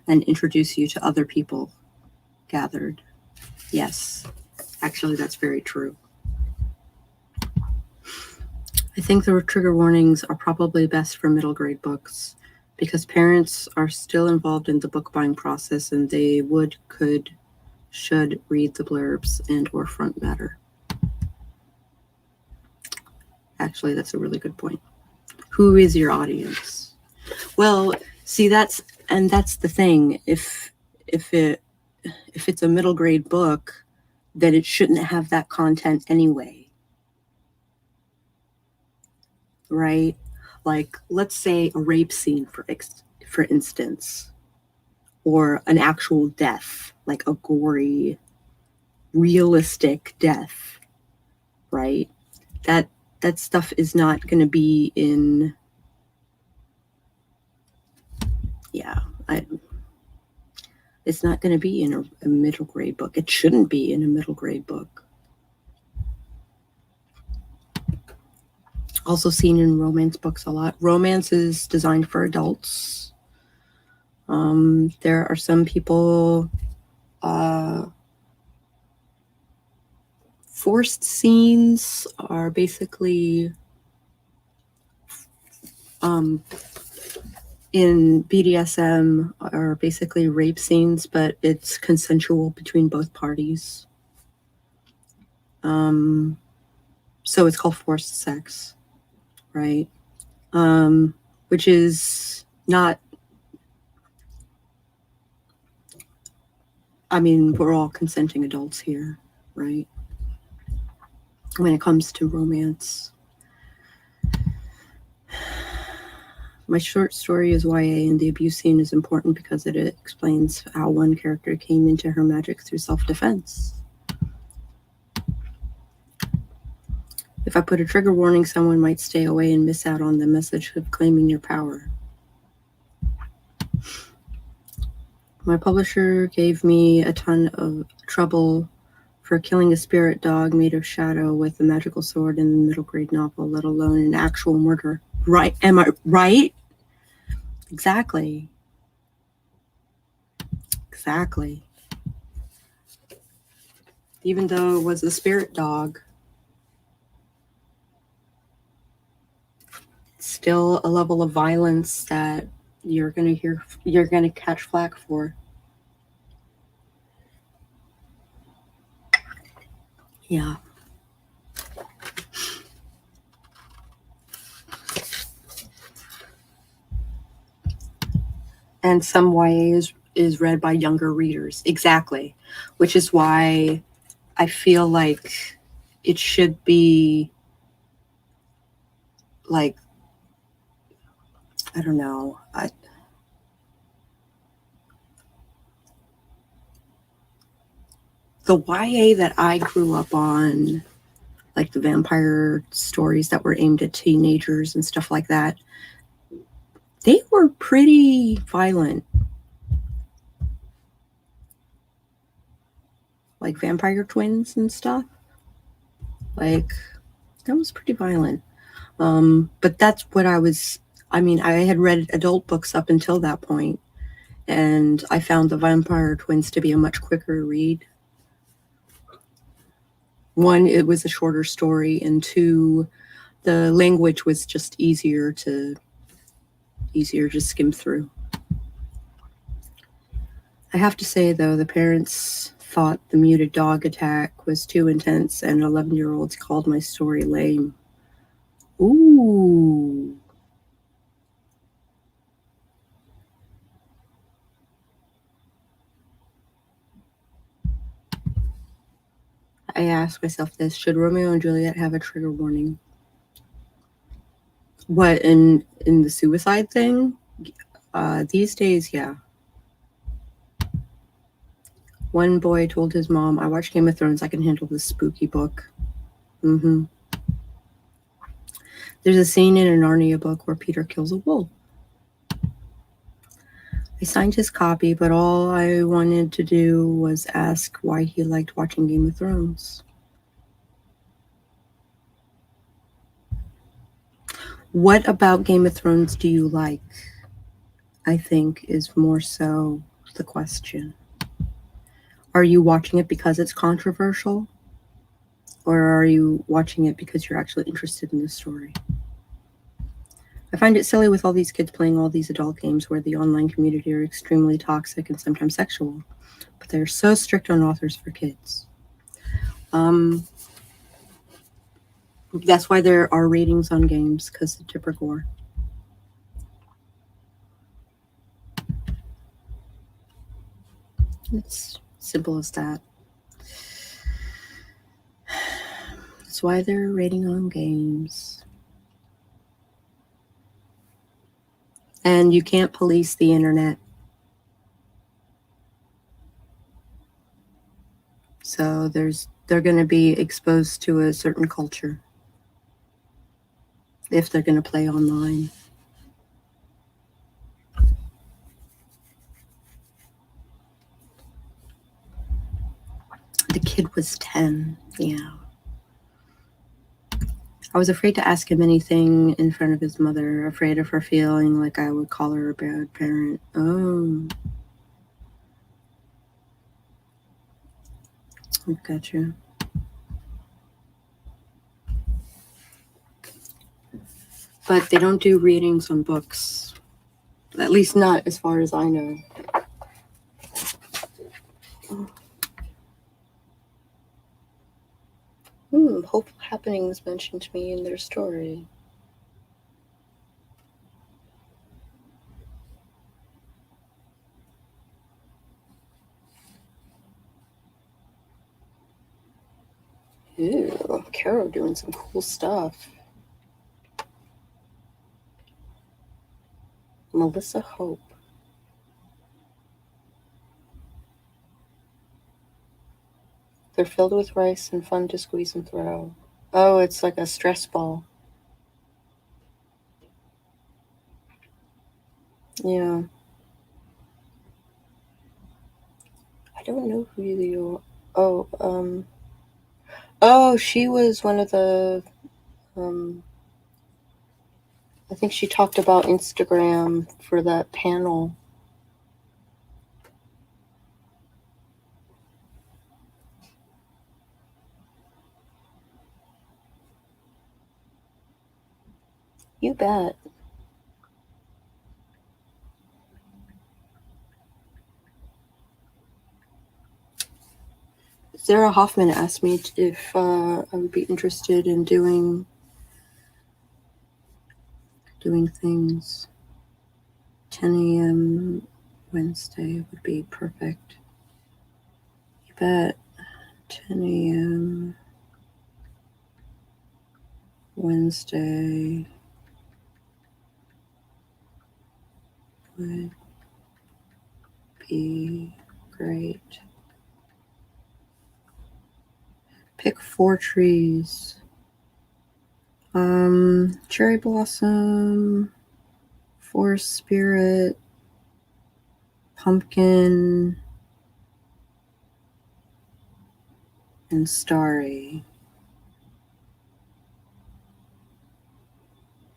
and introduce you to other people gathered. Yes, actually, that's very true. I think the trigger warnings are probably best for middle grade books because parents are still involved in the book buying process and they should read the blurbs and or front matter. Actually, that's a really good point. Who is your audience? Well, see, that's the thing. If it's a middle grade book, then it shouldn't have that content anyway. Right? Like, let's say a rape scene, for instance, or an actual death, like a gory, realistic death, right? That stuff is not going to be in, it's not going to be in a middle grade book. It shouldn't be in a middle grade book. Also seen in romance books a lot. Romance is designed for adults. There are some people, forced scenes are basically, in BDSM are basically rape scenes, but it's consensual between both parties. So it's called forced sex, right? Which is not, I mean, we're all consenting adults here, right? When it comes to romance. My short story is YA, and the abuse scene is important because it explains how one character came into her magic through self-defense. If I put a trigger warning, someone might stay away and miss out on the message of claiming your power. My publisher gave me a ton of trouble for killing a spirit dog made of shadow with a magical sword in the middle grade novel, let alone an actual murder. Right? Am I right? Exactly. Even though it was a spirit dog, it's still a level of violence that you're gonna catch flack for. Yeah. And some YA is read by younger readers. Exactly. Which is why I feel like it should be like, I don't know. The YA that I grew up on, like the vampire stories that were aimed at teenagers and stuff like that, they were pretty violent. Like Vampire Twins and stuff. Like, That was pretty violent. But that's what I had read adult books up until that point, and I found the Vampire Twins to be a much quicker read. One, it was a shorter story, and two, the language was just easier to skim through. I have to say, though, the parents thought the muted dog attack was too intense, and 11-year-olds called my story lame. Ooh. I ask myself this: should Romeo and Juliet have a trigger warning? What, in the suicide thing? These days, yeah. One boy told his mom, "I watch Game of Thrones. I can handle this spooky book." Mm-hmm. There's a scene in a Narnia book where Peter kills a wolf. I signed his copy, but all I wanted to do was ask why he liked watching Game of Thrones. What about Game of Thrones do you like? I think is more so the question. Are you watching it because it's controversial? Or are you watching it because you're actually interested in the story? I find it silly with all these kids playing all these adult games where the online community are extremely toxic and sometimes sexual, but they're so strict on authors for kids. That's why there are ratings on games, because of Tipper Gore. It's simple as that. That's why they're rating on games. And you can't police the internet. So they're going to be exposed to a certain culture if they're going to play online. The kid was 10, yeah. I was afraid to ask him anything in front of his mother, afraid of her feeling like I would call her a bad parent. Oh. I gotcha. But they don't do readings on books. At least not as far as I know. Hopeful happenings mentioned to me in their story. Ew, Carol doing some cool stuff. Melissa Hope. They're filled with rice and fun to squeeze and throw. Oh, it's like a stress ball. Yeah. I don't know who you are. Oh, she was one of the, I think she talked about Instagram for that panel. You bet. Sarah Hoffman asked me if I would be interested in doing things. 10 a.m. Wednesday would be perfect. You bet. 10 a.m. Wednesday would be great. Pick 4 trees. Cherry blossom, forest spirit, pumpkin, and starry.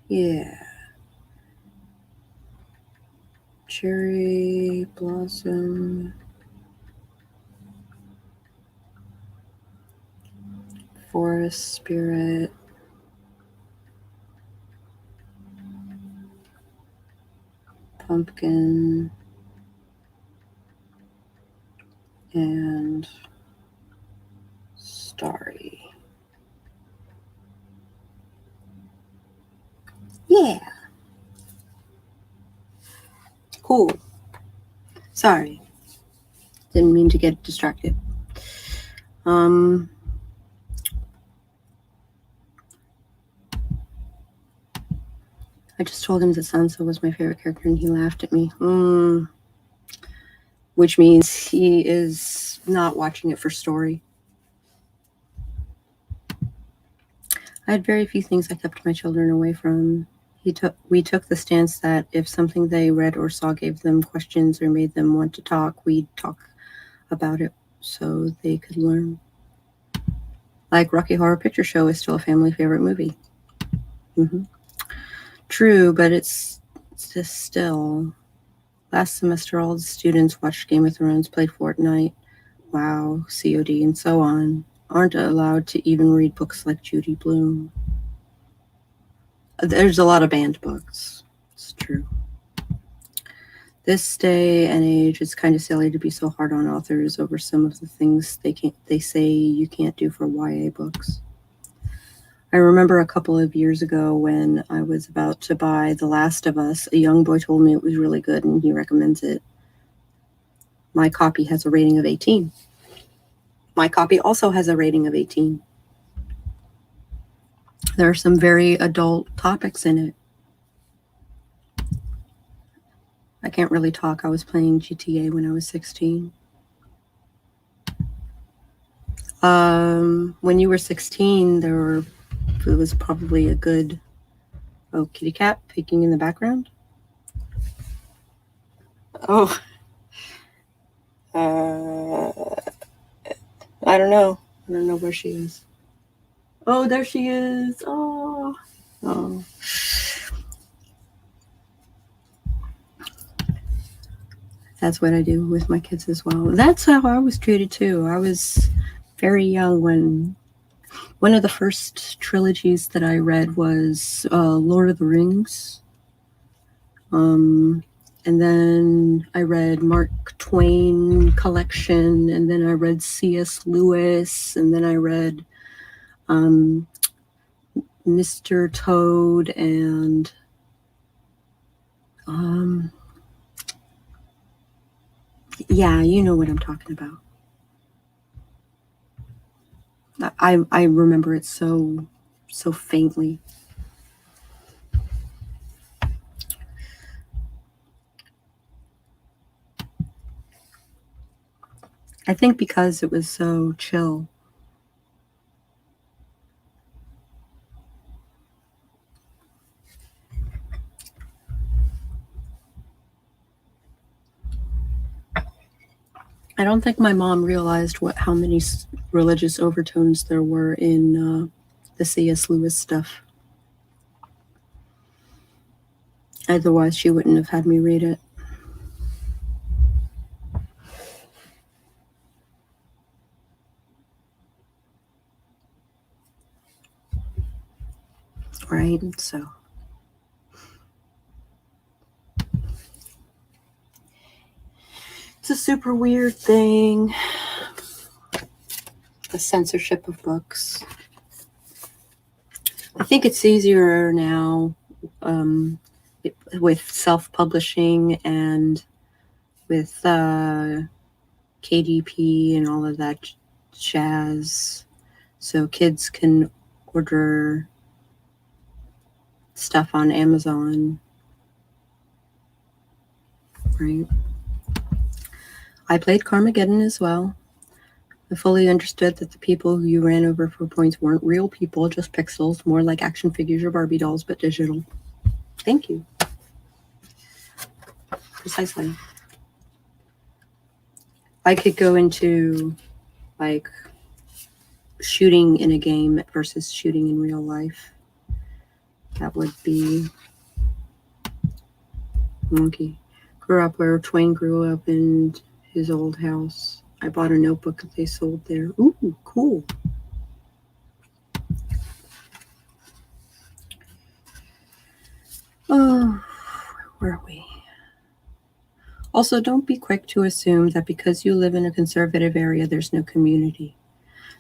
Yeah. Cherry blossom. Forest spirit. Pumpkin. And starry. Yeah. Cool. Sorry. Didn't mean to get distracted. I just told him that Sansa was my favorite character and he laughed at me. Which means he is not watching it for story. I had very few things I kept my children away from. We took the stance that if something they read or saw gave them questions or made them want to talk, we'd talk about it so they could learn. Like Rocky Horror Picture Show is still a family favorite movie. True, but it's just still. Last semester, all the students watched Game of Thrones, played Fortnite, WoW, COD, and so on. Aren't allowed to even read books like Judy Blume. There's a lot of banned books. It's true. This day and age, it's kind of silly to be so hard on authors over some of the things they say you can't do for YA books. I remember a couple of years ago when I was about to buy The Last of Us, a young boy told me it was really good and he recommends it. My copy has a rating of 18. My copy also has a rating of 18. There are some very adult topics in it. I can't really talk. I was playing GTA when I was 16. When you were 16, it was probably a good... Oh, kitty cat peeking in the background? Oh. I don't know. I don't know where she is. Oh, there she is. Oh. That's what I do with my kids as well. That's how I was treated too. I was very young when one of the first trilogies that I read was Lord of the Rings. And then I read Mark Twain collection, and then I read C.S. Lewis, and then I read Mr. Toad, and yeah, you know what I'm talking about. I remember it so faintly. I think because it was so chill. I don't think my mom realized how many religious overtones there were in the C.S. Lewis stuff. Otherwise, she wouldn't have had me read it. Right? So. It's a super weird thing. The censorship of books. I think it's easier now with self-publishing and with KDP and all of that jazz. So kids can order stuff on Amazon. Right? I played Carmageddon as well. I fully understood that the people who you ran over for points weren't real people, just pixels, more like action figures or Barbie dolls, but digital. Thank you. Precisely. I could go into, like, shooting in a game versus shooting in real life. That would be Monkey. Grew up where Twain grew up in his old house. I bought a notebook that they sold there. Ooh, cool. Oh, where were we? Also, don't be quick to assume that because you live in a conservative area, there's no community.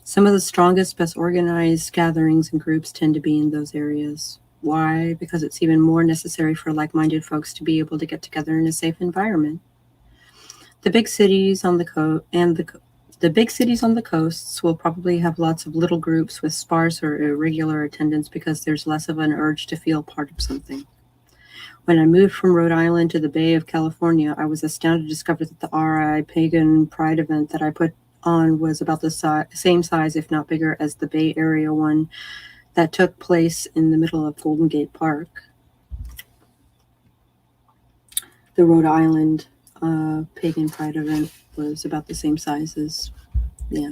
Some of the strongest, best organized gatherings and groups tend to be in those areas. Why? Because it's even more necessary for like-minded folks to be able to get together in a safe environment. The big cities on the coasts will probably have lots of little groups with sparse or irregular attendance because there's less of an urge to feel part of something. When I moved from Rhode Island to the Bay of California, I was astounded to discover that the RI Pagan Pride event that I put on was about the same size, if not bigger, as the Bay Area one that took place in the middle of Golden Gate Park. The Rhode Island Pagan Pride event was about the same size as, yeah.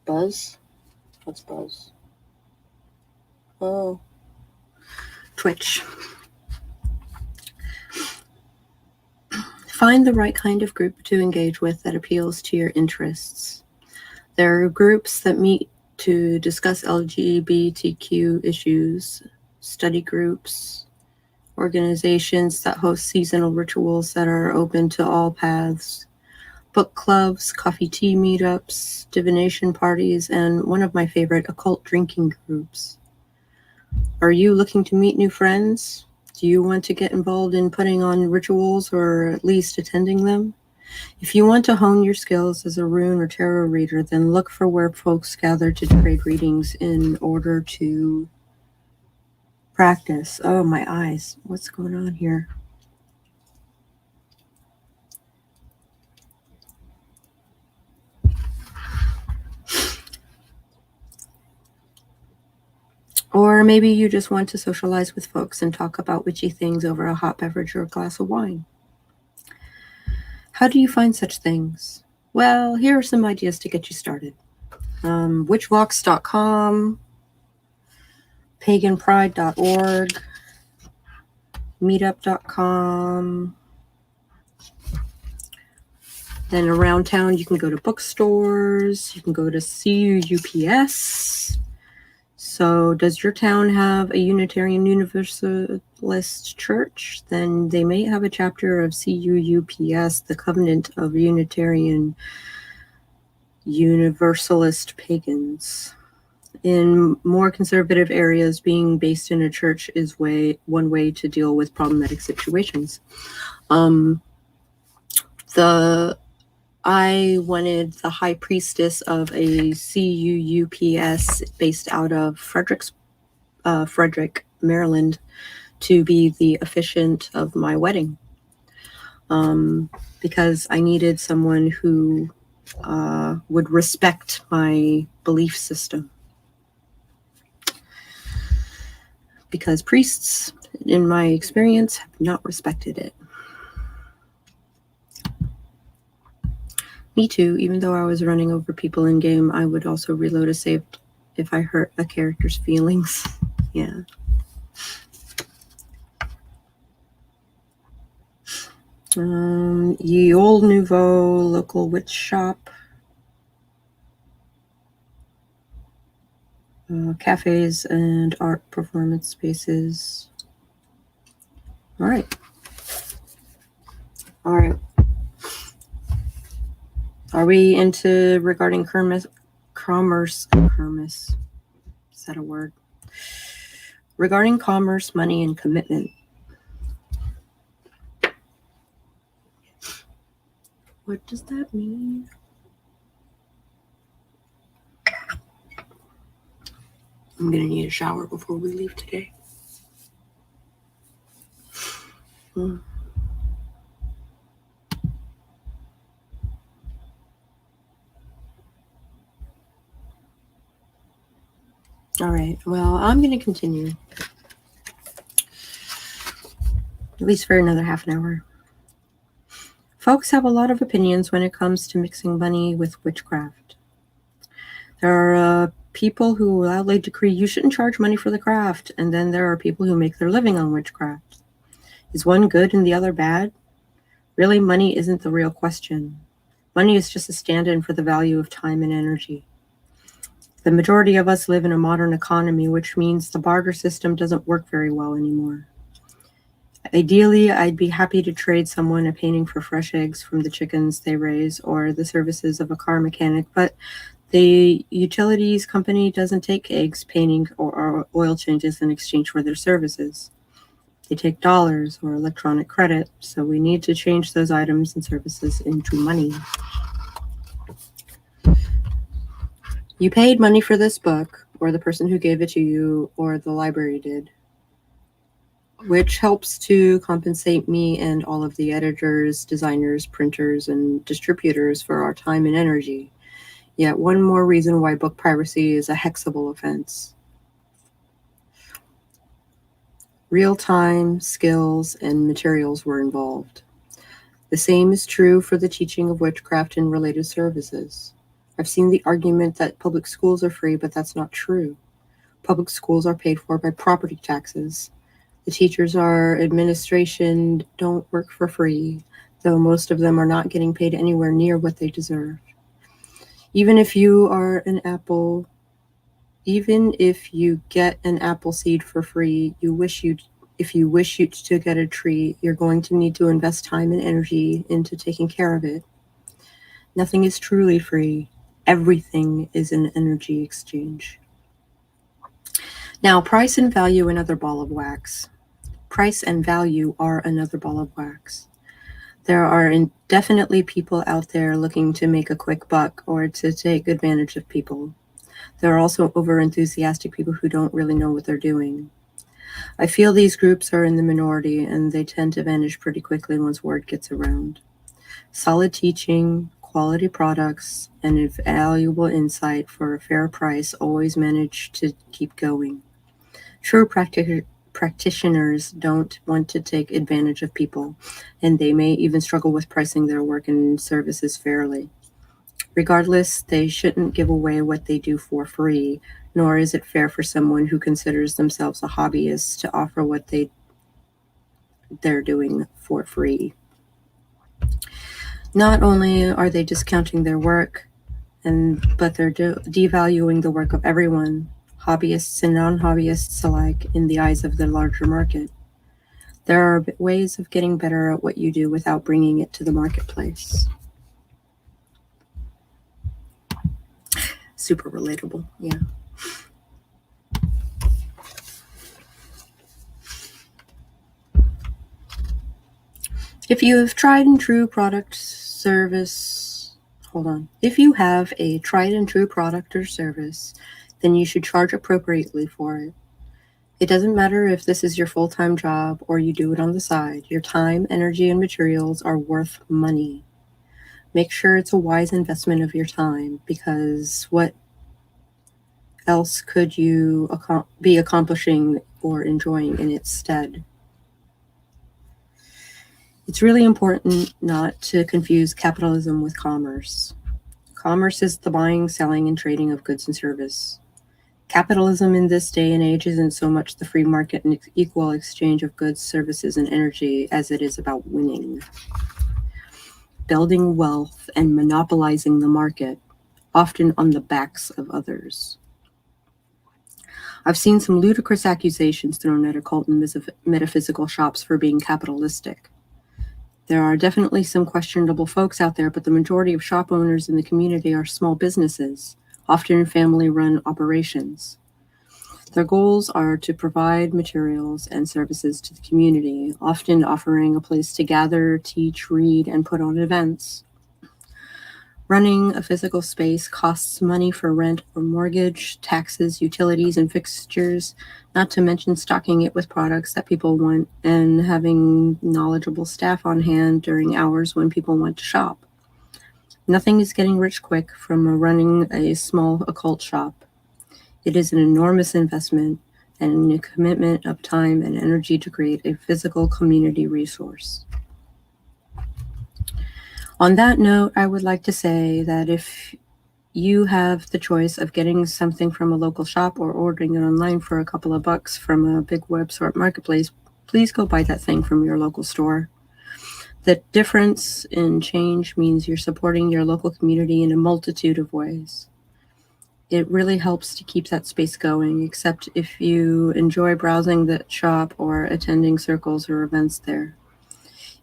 Buzz? What's Buzz? Oh. Twitch. Find the right kind of group to engage with that appeals to your interests. There are groups that meet to discuss LGBTQ issues, study groups, organizations that host seasonal rituals that are open to all paths, book clubs, coffee tea meetups, divination parties, and one of my favorite, occult drinking groups. Are you looking to meet new friends? Do you want to get involved in putting on rituals or at least attending them? If you want to hone your skills as a rune or tarot reader, then look for where folks gather to trade readings in order to practice. Oh, my eyes. What's going on here? Or maybe you just want to socialize with folks and talk about witchy things over a hot beverage or a glass of wine. How do you find such things? Well, here are some ideas to get you started. Witchvox.com, paganpride.org, meetup.com. Then around town, you can go to bookstores. You can go to CUUPS. So does your town have a Unitarian Universalist church? Then they may have a chapter of CUUPS, the Covenant of Unitarian Universalist Pagans. In more conservative areas, being based in a church is one way to deal with problematic situations. I wanted the high priestess of a CUUPS based out of Frederick, Maryland, to be the officiant of my wedding, because I needed someone who would respect my belief system. Because priests, in my experience, have not respected it. Me too, even though I was running over people in game, I would also reload a save if I hurt a character's feelings. Yeah. Ye Old Nouveau local witch shop. Cafes and art performance spaces. All right. Are we into regarding commerce? Is that a word? Regarding commerce, money, and commitment. What does that mean? I'm going to need a shower before we leave today. All right. Well, I'm going to continue. At least for another half an hour. Folks have a lot of opinions when it comes to mixing money with witchcraft. There are people who loudly decree you shouldn't charge money for the craft, and then there are people who make their living on witchcraft. Is one good and the other bad? Really, money isn't the real question. Money is just a stand-in for the value of time and energy. The majority of us live in a modern economy, which means the barter system doesn't work very well anymore. Ideally, I'd be happy to trade someone a painting for fresh eggs from the chickens they raise or the services of a car mechanic, but the utilities company doesn't take eggs, painting, or oil changes in exchange for their services. They take dollars or electronic credit, so we need to change those items and services into money. You paid money for this book, or the person who gave it to you, or the library did, which helps to compensate me and all of the editors, designers, printers, and distributors for our time and energy. Yet one more reason why book piracy is a hexable offense. Real time, skills, and materials were involved. The same is true for the teaching of witchcraft and related services. I've seen the argument that public schools are free, but that's not true. Public schools are paid for by property taxes. The teachers our administration don't work for free, though most of them are not getting paid anywhere near what they deserve. Even if you get an apple seed for free, if you wish to get a tree, you're going to need to invest time and energy into taking care of it. Nothing is truly free. Everything is an energy exchange. Now, price and value, another ball of wax. Price and value are another ball of wax. There are definitely people out there looking to make a quick buck or to take advantage of people. There are also overenthusiastic people who don't really know what they're doing. I feel these groups are in the minority and they tend to vanish pretty quickly once word gets around. Solid teaching, quality products, and invaluable insight for a fair price always manage to keep going. True practitioners don't want to take advantage of people, and they may even struggle with pricing their work and services fairly. Regardless, they shouldn't give away what they do for free, nor is it fair for someone who considers themselves a hobbyist to offer what they're doing for free. Not only are they discounting their work, but they're devaluing the work of everyone, hobbyists and non-hobbyists alike, in the eyes of the larger market. There are ways of getting better at what you do without bringing it to the marketplace. Super relatable, yeah. If you have tried and true product service, If you have a tried and true product or service, then you should charge appropriately for it. It doesn't matter if this is your full-time job or you do it on the side. Your time, energy, and materials are worth money. Make sure it's a wise investment of your time, because what else could you be accomplishing or enjoying in its stead? It's really important not to confuse capitalism with commerce. Commerce is the buying, selling, and trading of goods and service. Capitalism in this day and age isn't so much the free market and equal exchange of goods, services, and energy as it is about winning, building wealth, and monopolizing the market, often on the backs of others. I've seen some ludicrous accusations thrown at occult and metaphysical shops for being capitalistic. There are definitely some questionable folks out there, but the majority of shop owners in the community are small businesses, often family-run operations. Their goals are to provide materials and services to the community, often offering a place to gather, teach, read, and put on events. Running a physical space costs money for rent or mortgage, taxes, utilities, and fixtures, not to mention stocking it with products that people want and having knowledgeable staff on hand during hours when people want to shop. Nothing is getting rich quick from running a small occult shop. It is an enormous investment and a commitment of time and energy to create a physical community resource. On that note, I would like to say that if you have the choice of getting something from a local shop or ordering it online for a couple of bucks from a big website marketplace, please go buy that thing from your local store. The difference in change means you're supporting your local community in a multitude of ways. It really helps to keep that space going, except if you enjoy browsing the shop or attending circles or events there.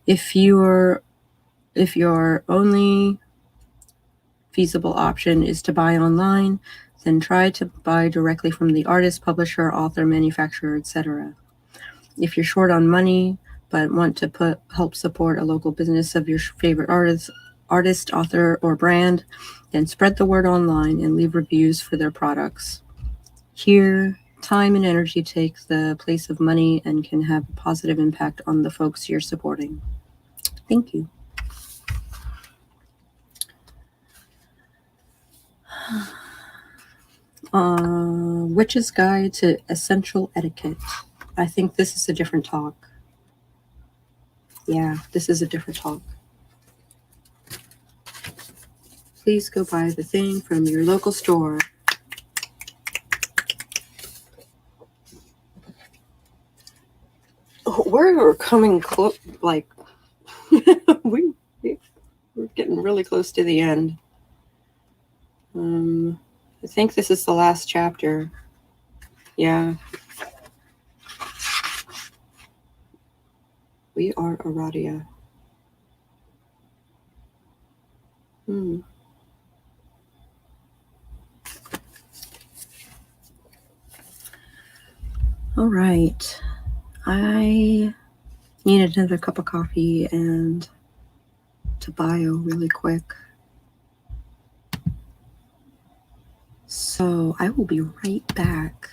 If your only feasible option is to buy online, then try to buy directly from the artist, publisher, author, manufacturer, etc. If you're short on money but want to help support a local business of your favorite artist, author, or brand, then spread the word online and leave reviews for their products. Here, time and energy take the place of money and can have a positive impact on the folks you're supporting. Thank you. Witch's Guide to Essential Etiquette. I think this is a different talk. Yeah, this is a different talk. Please go buy the thing from your local store. We're coming close, like, we're getting really close to the end. I think this is the last chapter. Yeah. We are Aradia. All right. I need another cup of coffee and to bio really quick. So I will be right back.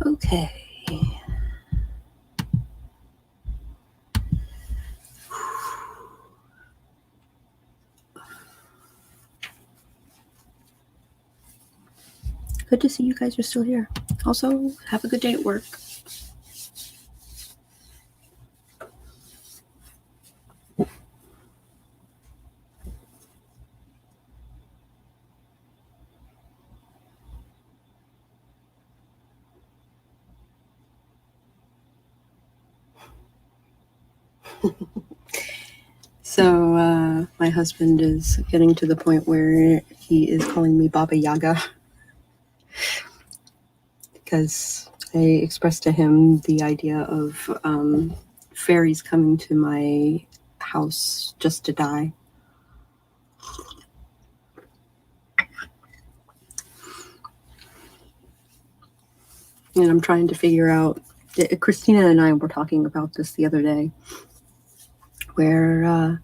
Okay. Good to see you guys are still here. Also, have a good day at work. So, my husband is getting to the point where he is calling me Baba Yaga because I expressed to him the idea of fairies coming to my house just to die. And I'm trying to figure out. Christina and I were talking about this the other day, where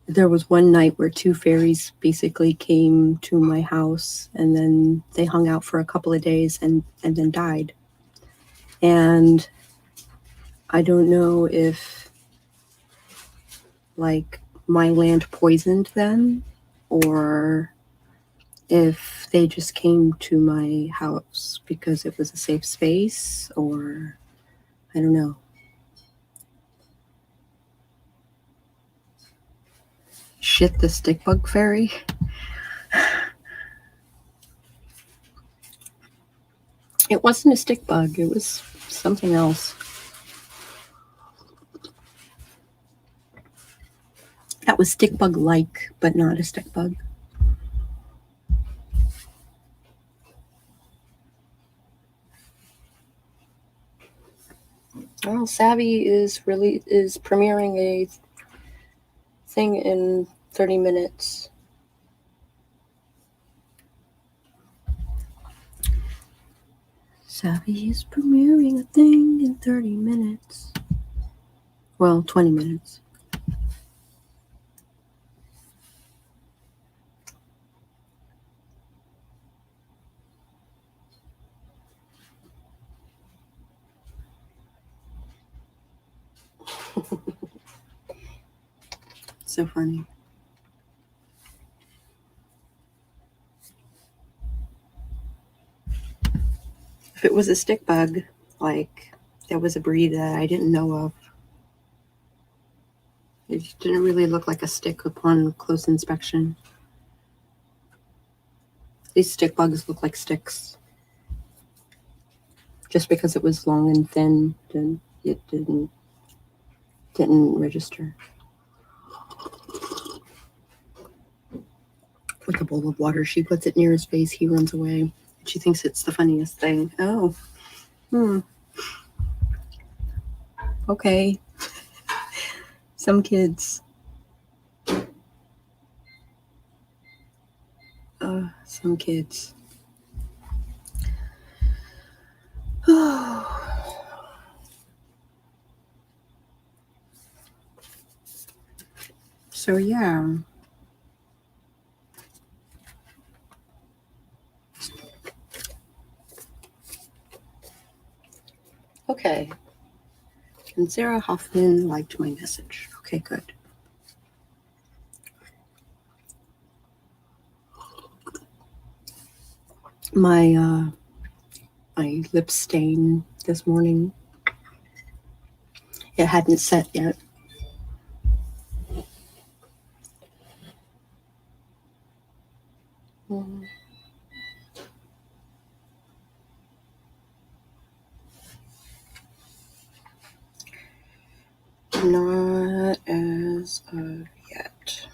there was one night where two fairies basically came to my house, and then they hung out for a couple of days and then died. And I don't know if, like, my land poisoned them, or if they just came to my house because it was a safe space, or I don't know. Shit, the stick bug fairy. It wasn't a stick bug, it was something else. That was stick bug like, but not a stick bug. Well, Savvy is premiering a thing in 30 minutes. Savvy is premiering a thing in 30 minutes. Well, 20 minutes. So funny. If it was a stick bug, like, there was a breed that I didn't know of. It didn't really look like a stick upon close inspection. These stick bugs look like sticks. Just because it was long and thin, it didn't register. With a bowl of water, she puts it near his face. He runs away. She thinks it's the funniest thing. Oh, okay. Some kids. Some kids. So, yeah. Okay. And Sarah Hoffman liked my message. Okay, good. My lip stain this morning. It hadn't set yet. Not as of yet.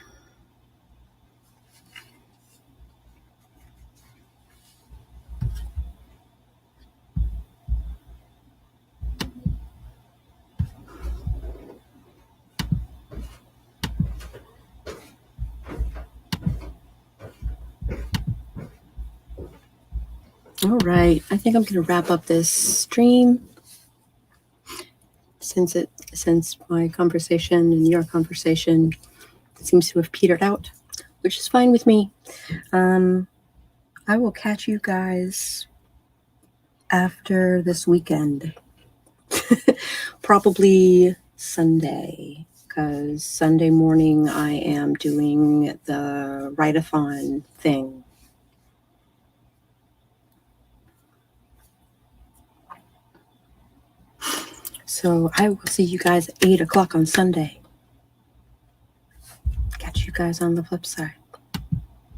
All right, I think I'm going to wrap up this stream since my conversation and your conversation seems to have petered out, which is fine with me. I will catch you guys after this weekend. Probably Sunday, because Sunday morning I am doing the write-a-thon thing. So I will see you guys at 8 o'clock on Sunday. Catch you guys on the flip side.